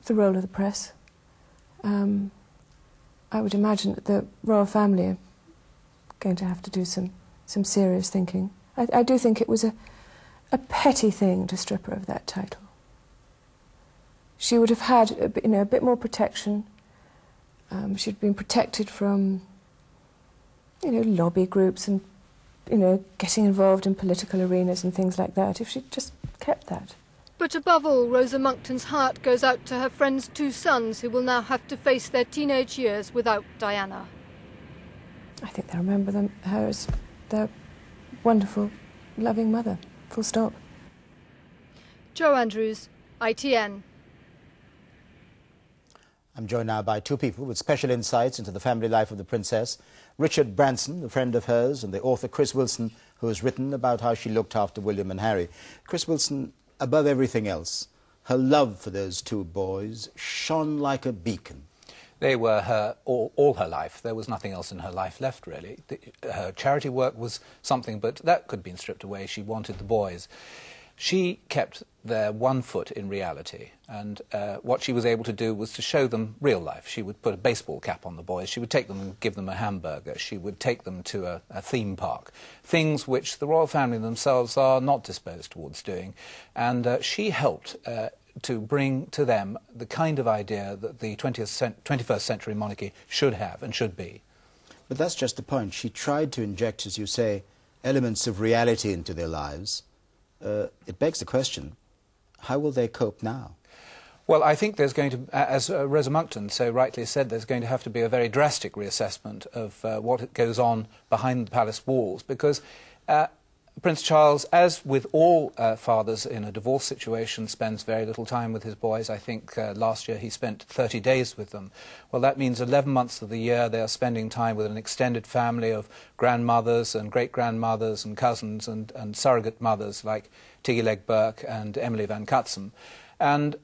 the role of the press. I would imagine that the royal family are going to have to do some serious thinking. I do think it was a petty thing to strip her of that title. She would have had a bit more protection. She'd been protected from, lobby groups and, getting involved in political arenas and things like that, if she'd just kept that. But above all, Rosa Monckton's heart goes out to her friend's 2 sons who will now have to face their teenage years without Diana. I think they remember her as their wonderful, loving mother, full stop. Jo Andrews, ITN. I'm joined now by 2 people with special insights into the family life of the princess. Richard Branson, a friend of hers, and the author Chris Wilson, who has written about how she looked after William and Harry. Chris Wilson, above everything else, her love for those 2 boys shone like a beacon. They were her all her life. There was nothing else in her life left, really. Her charity work was something, but that could have been stripped away. She wanted the boys. She kept their one foot in reality, and what she was able to do was to show them real life. She would put a baseball cap on the boys, she would take them and give them a hamburger, she would take them to a theme park, things which the royal family themselves are not disposed towards doing, and she helped to bring to them the kind of idea that the 21st century monarchy should have and should be. But that's just the point. She tried to inject, as you say, elements of reality into their lives. It begs the question, how will they cope now? Well, I think there's going to, as Rosa Monckton so rightly said, there's going to have to be a very drastic reassessment of what goes on behind the palace walls, because Prince Charles, as with all fathers in a divorce situation, spends very little time with his boys. I think last year he spent 30 days with them. Well, that means 11 months of the year they are spending time with an extended family of grandmothers and great-grandmothers and cousins and surrogate mothers like Tiggy Legg Burke and Emily Van Cutsem. And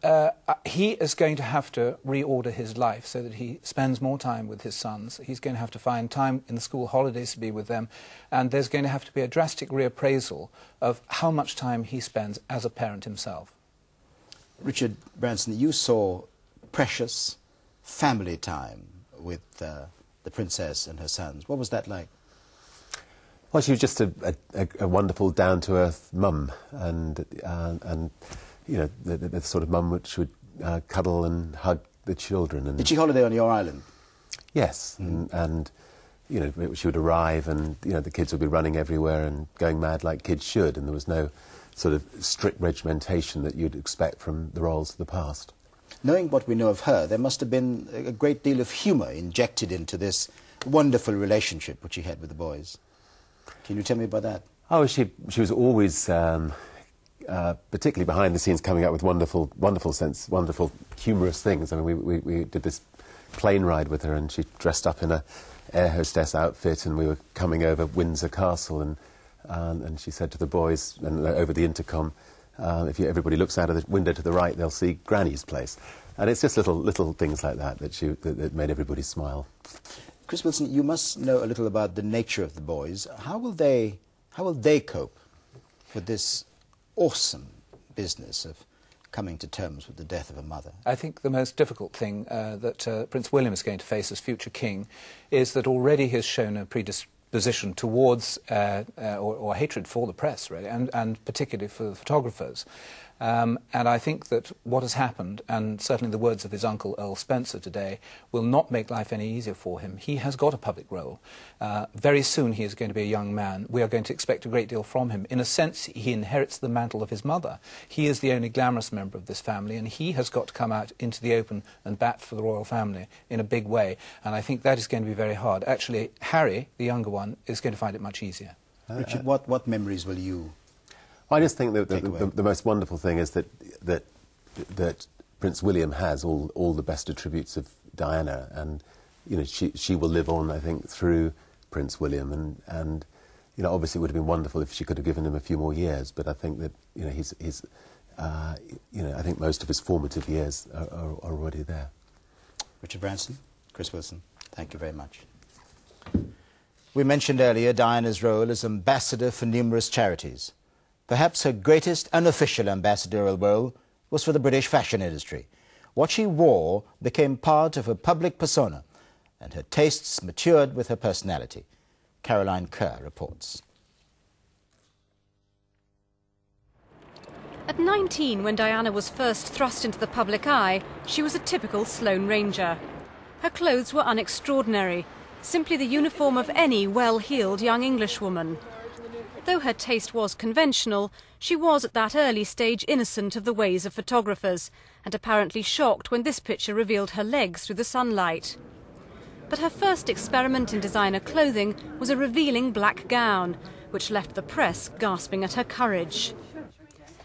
he is going to have to reorder his life so that he spends more time with his sons. He's going to have to find time in the school holidays to be with them. And there's going to have to be a drastic reappraisal of how much time he spends as a parent himself. Richard Branson, you saw precious family time with the princess and her sons. What was that like? Well, she was just a wonderful, down-to-earth mum, and you know, the sort of mum which would cuddle and hug the children. And did she holiday on your island? Yes, and you know, she would arrive, and you know, the kids would be running everywhere and going mad like kids should, and there was no sort of strict regimentation that you'd expect from the royals of the past. Knowing what we know of her, there must have been a great deal of humour injected into this wonderful relationship which she had with the boys. Can you tell me about that? Oh, she was always, particularly behind the scenes, coming up with wonderful humorous things. I mean, we did this plane ride with her, and she dressed up in a air hostess outfit, and we were coming over Windsor Castle, and she said to the boys, and over the intercom, If everybody looks out of the window to the right, they'll see Granny's place. And it's just little things like that that made everybody smile. Chris Wilson, you must know a little about the nature of the boys. How will they cope with this awesome business of coming to terms with the death of a mother? I think the most difficult thing that Prince William is going to face as future king is that already he has shown a predisposition towards or hatred for the press, really, and particularly for the photographers. And I think that what has happened, and certainly the words of his uncle Earl Spencer today, will not make life any easier for him. He has got a public role. Very soon he is going to be a young man. We are going to expect a great deal from him. In a sense, he inherits the mantle of his mother. He is the only glamorous member of this family, and he has got to come out into the open and bat for the royal family in a big way. And I think that is going to be very hard. Actually, Harry, the younger one, is going to find it much easier. Richard, what memories will you... I just think that the most wonderful thing is that Prince William has all the best attributes of Diana, and you know she will live on, I think, through Prince William, and you know obviously it would have been wonderful if she could have given him a few more years, but I think that you know he's you know I think most of his formative years are already there. Richard Branson, Chris Wilson, thank you very much. We mentioned earlier Diana's role as ambassador for numerous charities. Perhaps her greatest unofficial ambassadorial role was for the British fashion industry. What she wore became part of her public persona, and her tastes matured with her personality. Caroline Kerr reports. At 19, when Diana was first thrust into the public eye, she was a typical Sloane Ranger. Her clothes were unextraordinary, simply the uniform of any well-heeled young Englishwoman. Though her taste was conventional, she was at that early stage innocent of the ways of photographers, and apparently shocked when this picture revealed her legs through the sunlight. But her first experiment in designer clothing was a revealing black gown, which left the press gasping at her courage.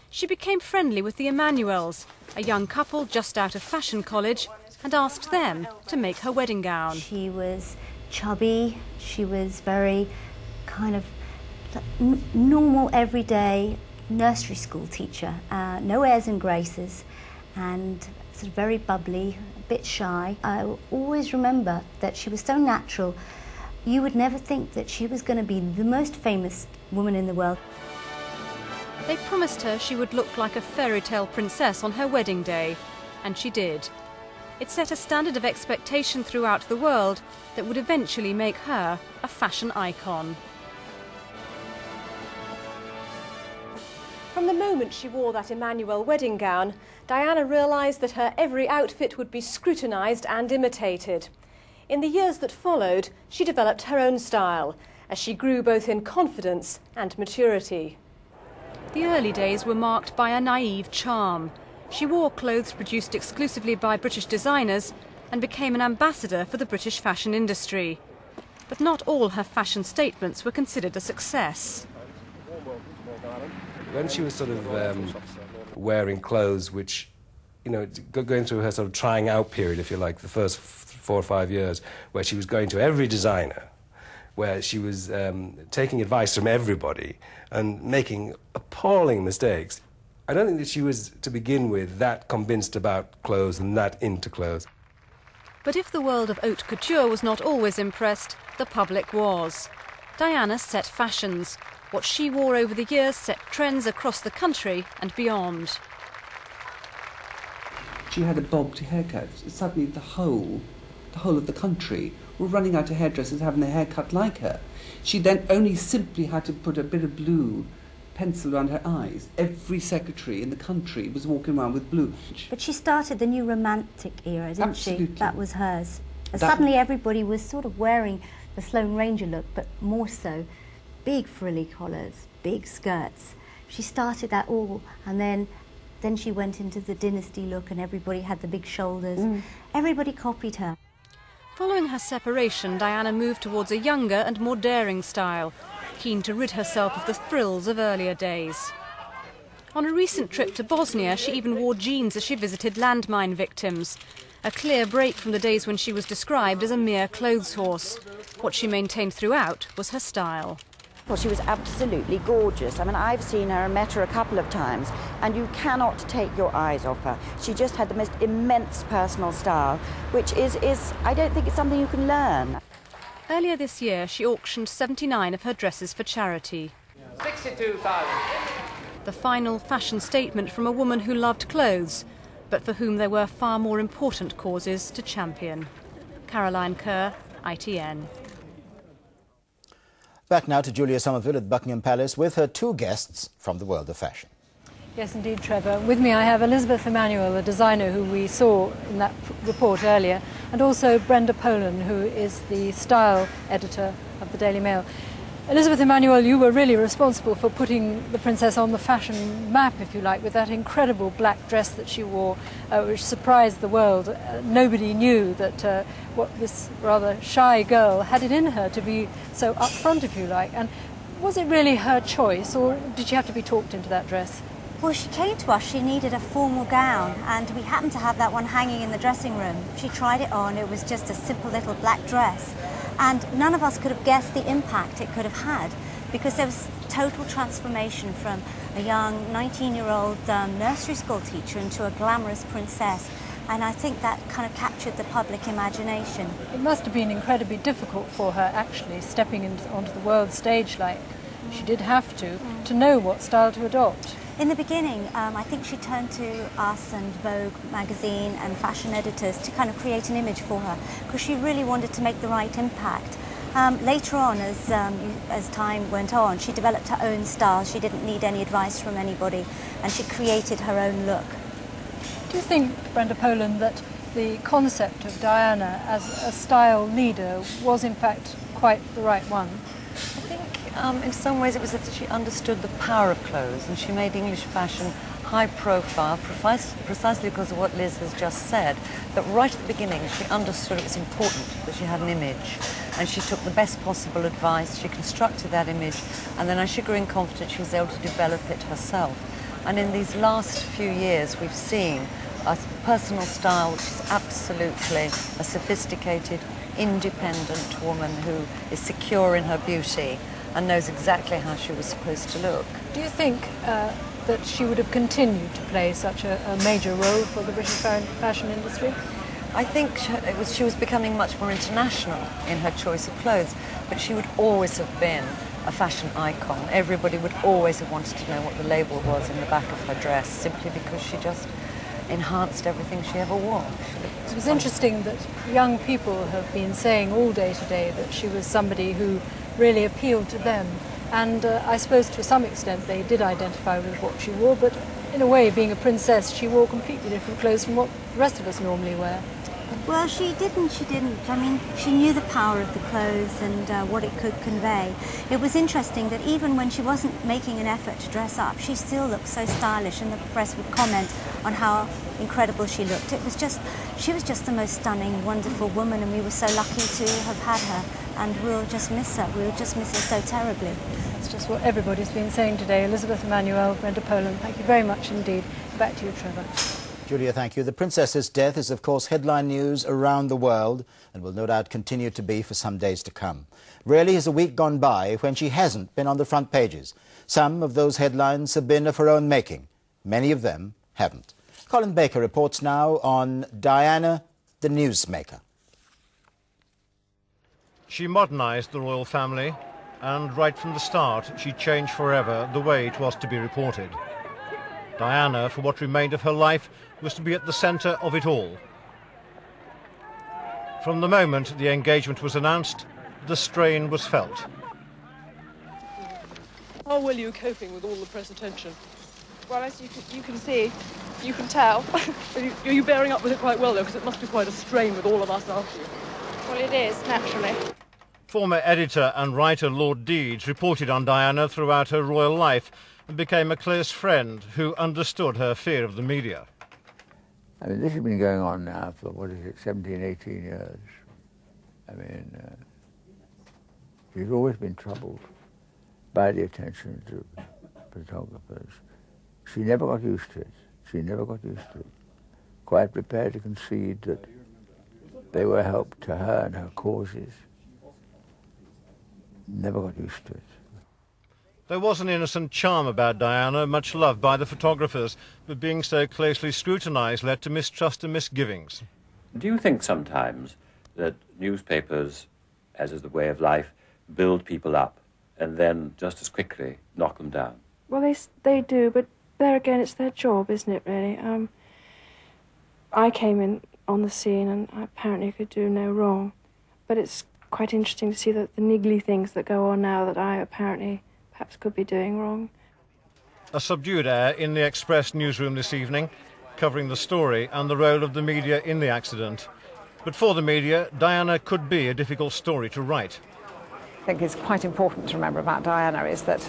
She became friendly with the Emanuels, a young couple just out of fashion college, and asked them to make her wedding gown. She was chubby, she was very kind of normal, everyday nursery school teacher, no airs and graces, and sort of very bubbly, a bit shy. I always remember that she was so natural, you would never think that she was going to be the most famous woman in the world. They promised her she would look like a fairy tale princess on her wedding day, and she did. It set a standard of expectation throughout the world that would eventually make her a fashion icon. From the moment she wore that Emmanuel wedding gown, Diana realised that her every outfit would be scrutinised and imitated. In the years that followed, she developed her own style, as she grew both in confidence and maturity. The early days were marked by a naive charm. She wore clothes produced exclusively by British designers and became an ambassador for the British fashion industry. But not all her fashion statements were considered a success. When she was sort of wearing clothes which, you know, going through her sort of trying out period, if you like, the first 4 or 5 years, where she was going to every designer, where she was taking advice from everybody and making appalling mistakes. I don't think that she was, to begin with, that convinced about clothes and that into clothes. But if the world of haute couture was not always impressed, the public was. Diana set fashions. What she wore over the years set trends across the country and beyond. She had a bobbed haircut. Suddenly the whole of the country were running out to hairdressers having their hair cut like her. She then only simply had to put a bit of blue pencil around her eyes. Every secretary in the country was walking around with blue. But she started the new romantic era, didn't Absolutely. she? That was hers. And suddenly everybody was sort of wearing the Sloane Ranger look, but more so big frilly collars, big skirts. She started that all, and then she went into the dynasty look, and everybody had the big shoulders. Everybody copied her. Following her separation, Diana moved towards a younger and more daring style, keen to rid herself of the thrills of earlier days. On a recent trip to Bosnia, she even wore jeans as she visited landmine victims, a clear break from the days when she was described as a mere clothes horse. What she maintained throughout was her style. Well, she was absolutely gorgeous. I mean, I've seen her and met her a couple of times, and you cannot take your eyes off her. She just had the most immense personal style, which is I don't think it's something you can learn. Earlier this year, she auctioned 79 of her dresses for charity. 62,000. The final fashion statement from a woman who loved clothes, but for whom there were far more important causes to champion. Caroline Kerr, ITN. Back now to Julia Somerville at Buckingham Palace with her two guests from the world of fashion. Yes, indeed, Trevor. With me I have Elizabeth Emanuel, the designer who we saw in that report earlier, and also Brenda Poland, who is the style editor of the Daily Mail. Elizabeth Emanuel, you were really responsible for putting the princess on the fashion map, if you like, with that incredible black dress that she wore, which surprised the world. Nobody knew that what this rather shy girl had it in her to be so upfront, if you like. And was it really her choice, or did she have to be talked into that dress? Well, she came to us, she needed a formal gown, and we happened to have that one hanging in the dressing room. She tried it on, it was just a simple little black dress. And none of us could have guessed the impact it could have had, because there was total transformation from a young 19-year-old nursery school teacher into a glamorous princess. And I think that kind of captured the public imagination. It must have been incredibly difficult for her, actually, stepping onto the world stage like she did have to know what style to adopt. In the beginning, I think she turned to us and Vogue magazine and fashion editors to kind of create an image for her, because she really wanted to make the right impact. Later on, as time went on, she developed her own style. She didn't need any advice from anybody, and she created her own look. Do you think, Brenda Poland, that the concept of Diana as a style leader was in fact quite the right one? I think in some ways it was that she understood the power of clothes, and she made English fashion high profile precisely because of what Liz has just said, that right at the beginning she understood it was important that she had an image, and she took the best possible advice, she constructed that image, and then as she grew in confidence she was able to develop it herself. And in these last few years we've seen a personal style which is absolutely a sophisticated, independent woman who is secure in her beauty and knows exactly how she was supposed to look. Do you think that she would have continued to play such a major role for the British fashion industry? I think she was becoming much more international in her choice of clothes, but she would always have been a fashion icon. Everybody would always have wanted to know what the label was in the back of her dress, simply because she just enhanced everything she ever wore. It was interesting that young people have been saying all day today that she was somebody who really appealed to them, and I suppose to some extent they did identify with what she wore, but in a way, being a princess, she wore completely different clothes from what the rest of us normally wear. Well, she didn't. I mean, she knew the power of the clothes and what it could convey. It was interesting that even when she wasn't making an effort to dress up, she still looked so stylish, and the press would comment on how incredible she looked. She was just the most stunning, wonderful woman, and we were so lucky to have had her, and we'll just miss her. We'll just miss her so terribly. That's just what everybody's been saying today. Elizabeth Emanuel, Brenda Poland, thank you very much indeed. Back to you, Trevor. Julia, thank you. The princess's death is, of course, headline news around the world and will no doubt continue to be for some days to come. Rarely has a week gone by when she hasn't been on the front pages. Some of those headlines have been of her own making. Many of them haven't. Colin Baker reports now on Diana, the newsmaker. She modernised the royal family, and right from the start she changed forever the way it was to be reported. Diana, for what remained of her life, was to be at the centre of it all. From the moment the engagement was announced, the strain was felt. How well are you coping with all the press attention? Well, as you can see, you can tell. Are you bearing up with it quite well, though? Because it must be quite a strain with all of us after you. Well, it is, naturally. Former editor and writer Lord Deeds reported on Diana throughout her royal life and became a close friend who understood her fear of the media. I mean, this has been going on now for, 17, 18 years. I mean, she's always been troubled by the attention of photographers. She never got used to it. She never got used to it. Quite prepared to concede that they were help to her and her causes. Never got used to it. There was an innocent charm about Diana, much loved by the photographers, but being so closely scrutinised led to mistrust and misgivings. Do you think sometimes that newspapers, as is the way of life, build people up and then just as quickly knock them down? Well, they do, but there again, it's their job, isn't it, really? I came in on the scene and I apparently could do no wrong, but it's quite interesting to see that the niggly things that go on now that I apparently perhaps could be doing wrong. A subdued air in the Express newsroom this evening, covering the story and the role of the media in the accident. But for the media, Diana could be a difficult story to write. I think it's quite important to remember about Diana is that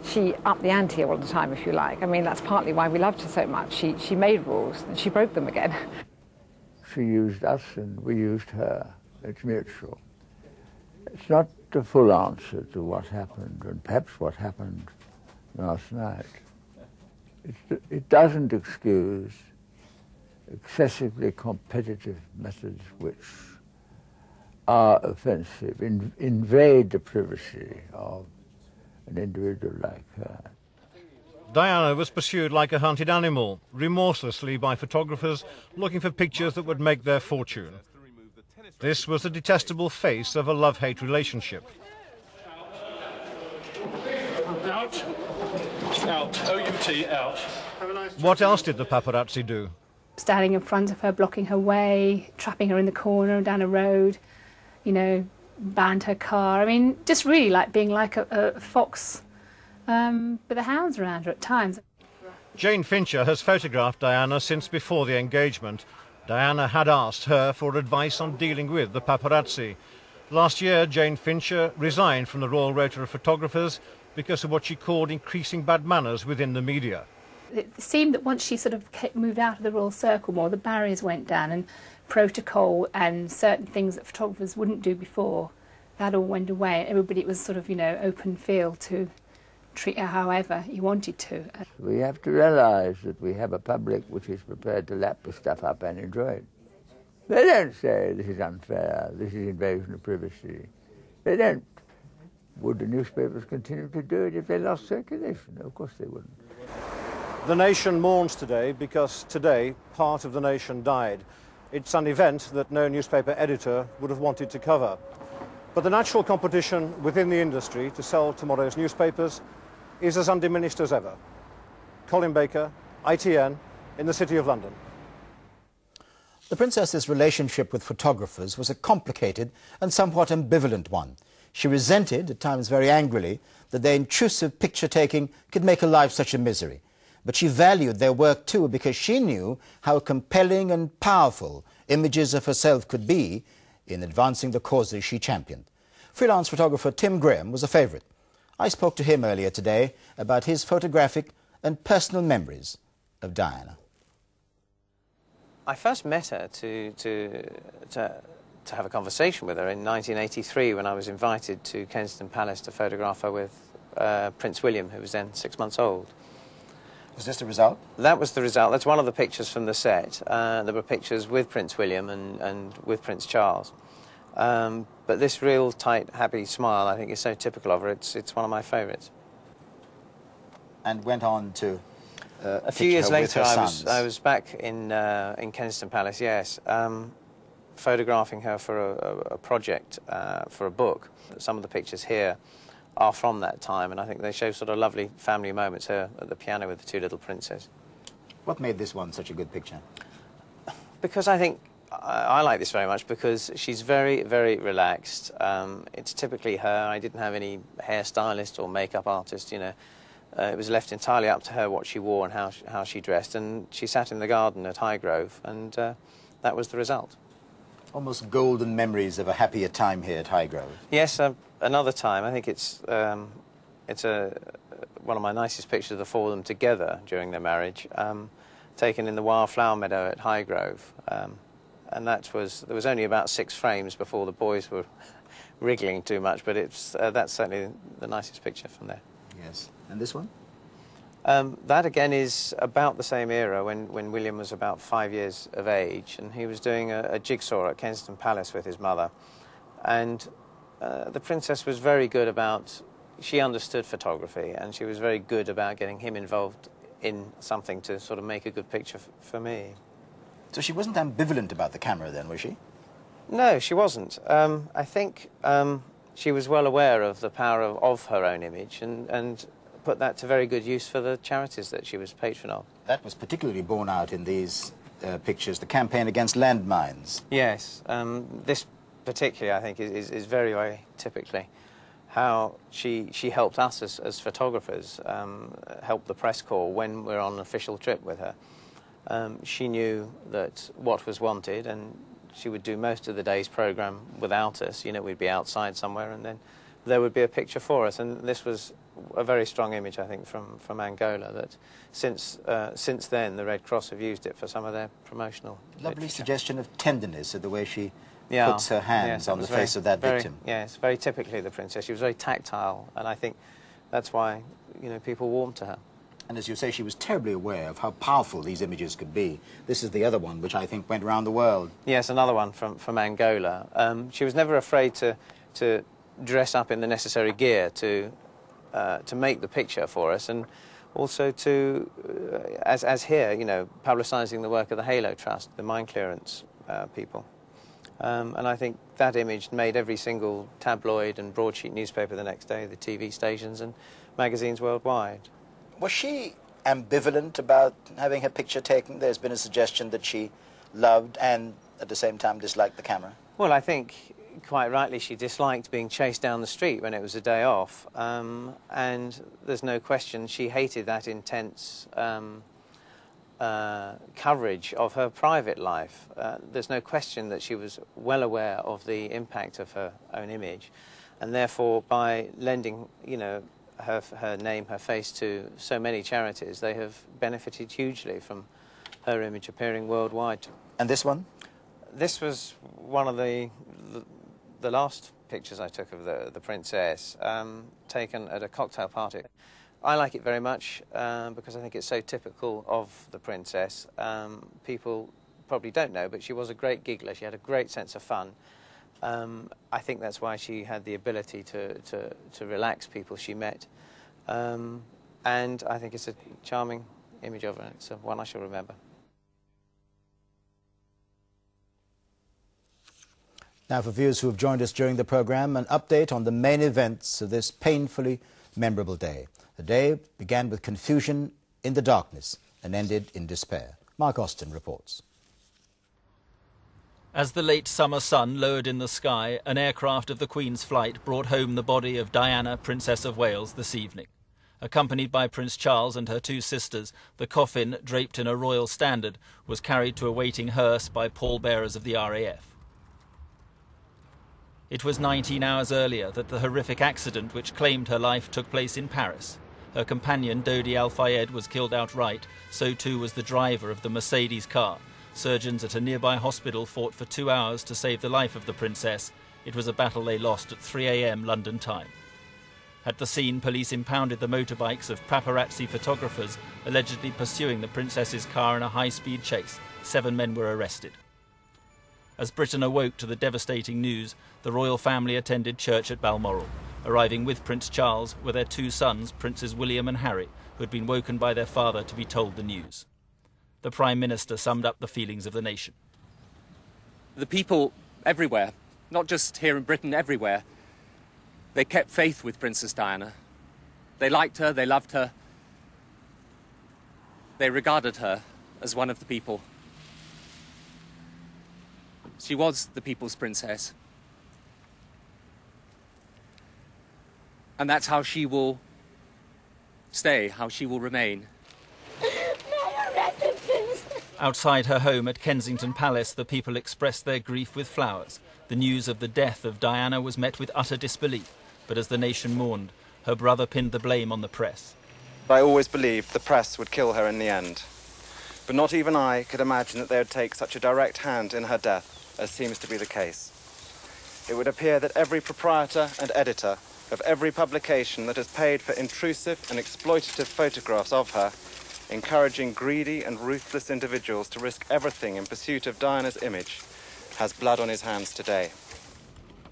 she upped the ante all the time, if you like. I mean, that's partly why we loved her so much. She made rules and she broke them again. She used us and we used her. It's mutual. It's not the full answer to what happened, and perhaps what happened last night. It doesn't excuse excessively competitive methods which are offensive, invade the privacy of an individual like her. Diana was pursued like a hunted animal, remorselessly by photographers looking for pictures that would make their fortune. This was the detestable face of a love-hate relationship. Out. Out. O-U-T, out. What else did the paparazzi do? Standing in front of her, blocking her way, trapping her in the corner down a road, you know, banned her car. I mean, just really like being like a fox with the hounds around her at times. Jane Fincher has photographed Diana since before the engagement. Diana had asked her for advice on dealing with the paparazzi. Last year, Jane Fincher resigned from the Royal Rota of Photographers because of what she called increasing bad manners within the media. It seemed that once she sort of moved out of the Royal Circle more, the barriers went down and protocol and certain things that photographers wouldn't do before, that all went away. Everybody, it was sort of, you know, open field to treat her however you wanted to. We have to realise that we have a public which is prepared to lap the stuff up and enjoy it. They don't say this is unfair, this is invasion of privacy. They don't. Would the newspapers continue to do it if they lost circulation? Of course they wouldn't. The nation mourns today because today part of the nation died. It's an event that no newspaper editor would have wanted to cover. But the natural competition within the industry to sell tomorrow's newspapers is as undiminished as ever. Colin Baker, ITN, in the City of London. The Princess's relationship with photographers was a complicated and somewhat ambivalent one. She resented, at times very angrily, that their intrusive picture-taking could make her life such a misery. But she valued their work too because she knew how compelling and powerful images of herself could be in advancing the causes she championed. Freelance photographer Tim Graham was a favourite. I spoke to him earlier today about his photographic and personal memories of Diana. I first met her to have a conversation with her in 1983 when I was invited to Kensington Palace to photograph her with Prince William, who was then 6 months old. Was this the result? That was the result. That's one of the pictures from the set. There were pictures with Prince William and with Prince Charles. But this real tight, happy smile, I think, is so typical of her. It's one of my favourites. And went on to a few years later, I was back in Kensington Palace, yes, photographing her for a project for a book. Some of the pictures here are from that time, and I think they show sort of lovely family moments, her at the piano with the two little princes. What made this one such a good picture? Because I think I like this very much because she's very, very relaxed. It's typically her. I didn't have any hairstylist or makeup artist, you know. It was left entirely up to her what she wore and how she dressed, and she sat in the garden at Highgrove, and that was the result. Almost golden memories of a happier time here at Highgrove. Yes, another time. I think it's one of my nicest pictures of the four of them together during their marriage, taken in the wildflower meadow at Highgrove. And there was only about 6 frames before the boys were wriggling too much, but that's certainly the nicest picture from there. Yes. And this one? That again is about the same era when William was about 5 years of age, and he was doing a jigsaw at Kensington Palace with his mother. And the princess was very good about she understood photography, and she was very good about getting him involved in something to sort of make a good picture for me. So she wasn't ambivalent about the camera then, was she? No, she wasn't. I think she was well aware of the power of her own image and put that to very good use for the charities that she was patron of. That was particularly borne out in these pictures, the campaign against landmines. Yes, this particularly, I think, is very, very typically how she helped us as photographers, help the press corps when we're on an official trip with her. She knew that what was wanted, and she would do most of the day's programme without us. You know, we'd be outside somewhere, and then there would be a picture for us. And this was a very strong image, I think, from Angola, that since then the Red Cross have used it for some of their promotional Lovely literature. Suggestion of tenderness in the way she puts her hands on the face of that victim. Yes, very typically the princess. She was very tactile, and I think that's why, you know, people warmed to her. And as you say, she was terribly aware of how powerful these images could be. This is the other one, which I think went around the world. Yes, another one from Angola. She was never afraid to dress up in the necessary gear to make the picture for us, and also to, as here, you know, publicising the work of the Halo Trust, the mine clearance people. And I think that image made every single tabloid and broadsheet newspaper the next day, the TV stations and magazines worldwide. Was she ambivalent about having her picture taken? There's been a suggestion that she loved and at the same time disliked the camera. Well, I think quite rightly she disliked being chased down the street when it was a day off, and there's no question she hated that intense coverage of her private life. There's no question that she was well aware of the impact of her own image, and therefore by lending, you know, her name, her face to so many charities, they have benefited hugely from her image appearing worldwide. And this one? This was one of the last pictures I took of the princess, taken at a cocktail party. I like it very much because I think it's so typical of the princess. People probably don't know, but she was a great giggler. She had a great sense of fun. I think that's why she had the ability to relax people she met. And I think it's a charming image of her. It's one I shall remember. Now, for viewers who have joined us during the programme, an update on the main events of this painfully memorable day. The day began with confusion in the darkness and ended in despair. Mark Austin reports. As the late summer sun lowered in the sky, an aircraft of the Queen's flight brought home the body of Diana, Princess of Wales, this evening. Accompanied by Prince Charles and her two sisters, the coffin, draped in a royal standard, was carried to a waiting hearse by pallbearers of the RAF. It was 19 hours earlier that the horrific accident which claimed her life took place in Paris. Her companion, Dodi Al-Fayed, was killed outright. So too was the driver of the Mercedes car. Surgeons at a nearby hospital fought for 2 hours to save the life of the princess. It was a battle they lost at 3 a.m. London time. At the scene, police impounded the motorbikes of paparazzi photographers allegedly pursuing the princess's car in a high-speed chase. 7 men were arrested. As Britain awoke to the devastating news, the royal family attended church at Balmoral. Arriving with Prince Charles were their 2 sons, Princes William and Harry, who had been woken by their father to be told the news. The Prime Minister summed up the feelings of the nation. The people everywhere, not just here in Britain, everywhere, they kept faith with Princess Diana. They liked her, they loved her. They regarded her as one of the people. She was the people's princess. And that's how she will stay, how she will remain. Outside her home at Kensington Palace, the people expressed their grief with flowers. The news of the death of Diana was met with utter disbelief, but as the nation mourned, her brother pinned the blame on the press. I always believed the press would kill her in the end. But not even I could imagine that they would take such a direct hand in her death, as seems to be the case. It would appear that every proprietor and editor of every publication that has paid for intrusive and exploitative photographs of her, encouraging greedy and ruthless individuals to risk everything in pursuit of Diana's image, has blood on his hands today.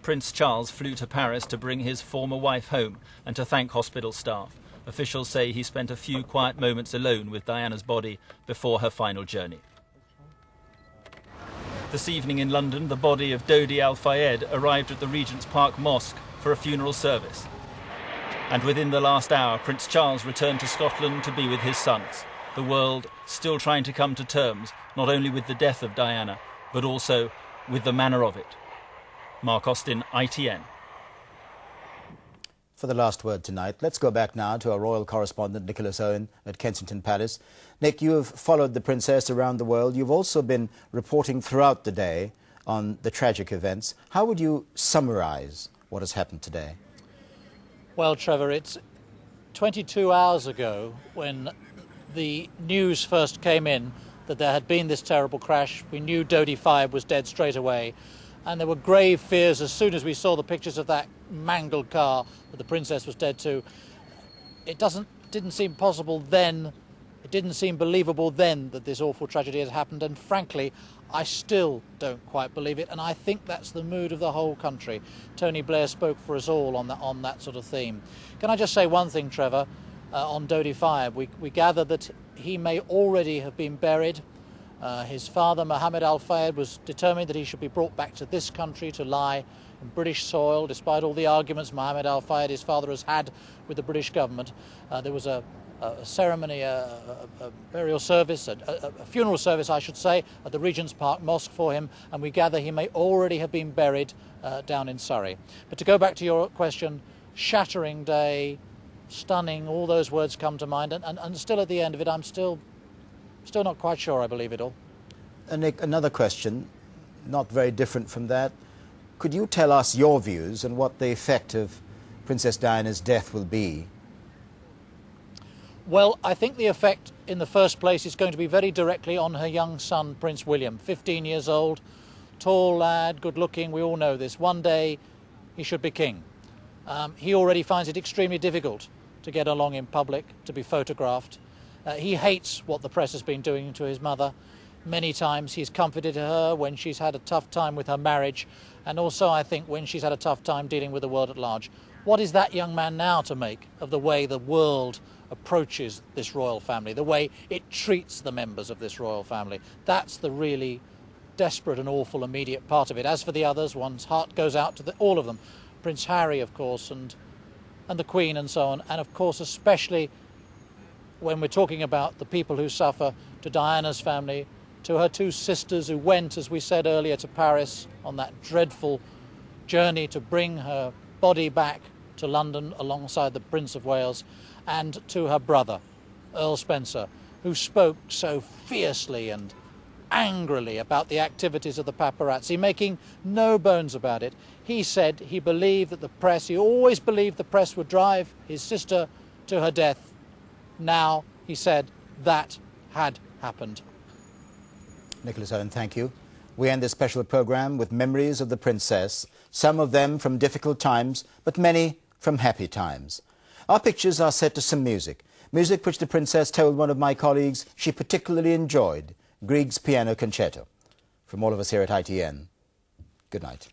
Prince Charles flew to Paris to bring his former wife home and to thank hospital staff. Officials say he spent a few quiet moments alone with Diana's body before her final journey. This evening in London, the body of Dodi Al-Fayed arrived at the Regent's Park Mosque for a funeral service. And within the last hour, Prince Charles returned to Scotland to be with his sons. The world still trying to come to terms, not only with the death of Diana, but also with the manner of it. Mark Austin, ITN. For the last word tonight, let's go back now to our royal correspondent Nicholas Owen at Kensington Palace. Nick, you have followed the princess around the world. You've also been reporting throughout the day on the tragic events. How would you summarise what has happened today? Well, Trevor, it's 22 hours ago when the news first came in that there had been this terrible crash. We knew Dodi Fayed was dead straight away. And there were grave fears as soon as we saw the pictures of that mangled car that the princess was dead to. It didn't seem possible then, it didn't seem believable then that this awful tragedy had happened, and frankly, I still don't quite believe it, and I think that's the mood of the whole country. Tony Blair spoke for us all on that sort of theme. Can I just say one thing, Trevor, on Dodi Fayed? We gather that he may already have been buried. His father, Mohammed Al-Fayed, was determined that he should be brought back to this country to lie in British soil, despite all the arguments Mohammed Al-Fayed, his father, has had with the British government. There was a ceremony, a burial service, a funeral service, I should say, at the Regent's Park Mosque for him, and we gather he may already have been buried down in Surrey. But to go back to your question, shattering day, stunning, all those words come to mind, and still at the end of it, I'm still not quite sure I believe it all. Nick, another question, not very different from that. Could you tell us your views on what the effect of Princess Diana's death will be? Well, I think the effect, in the first place, is going to be very directly on her young son, Prince William, 15 years old, tall lad, good-looking, we all know this. One day, he should be king. He already finds it extremely difficult to get along in public, to be photographed. He hates what the press has been doing to his mother. Many times he's comforted her when she's had a tough time with her marriage, and also, I think, when she's had a tough time dealing with the world at large. What is that young man now to make of the way the world approaches this royal family, the way it treats the members of this royal family? That's the really desperate and awful immediate part of it. As for the others, one's heart goes out to all of them. Prince Harry, of course, and the Queen and so on, and of course especially when we're talking about the people who suffer, to Diana's family, to her two sisters who went, as we said earlier, to Paris on that dreadful journey to bring her body back to London alongside the Prince of Wales, and to her brother, Earl Spencer, who spoke so fiercely and angrily about the activities of the paparazzi, making no bones about it. He said he believed that the press, he always believed the press would drive his sister to her death. Now, he said, that had happened. Nicholas Owen, thank you. We end this special programme with memories of the princess, some of them from difficult times, but many from happy times. Our pictures are set to some music which the princess told one of my colleagues she particularly enjoyed, Grieg's Piano Concerto. From all of us here at ITN, good night.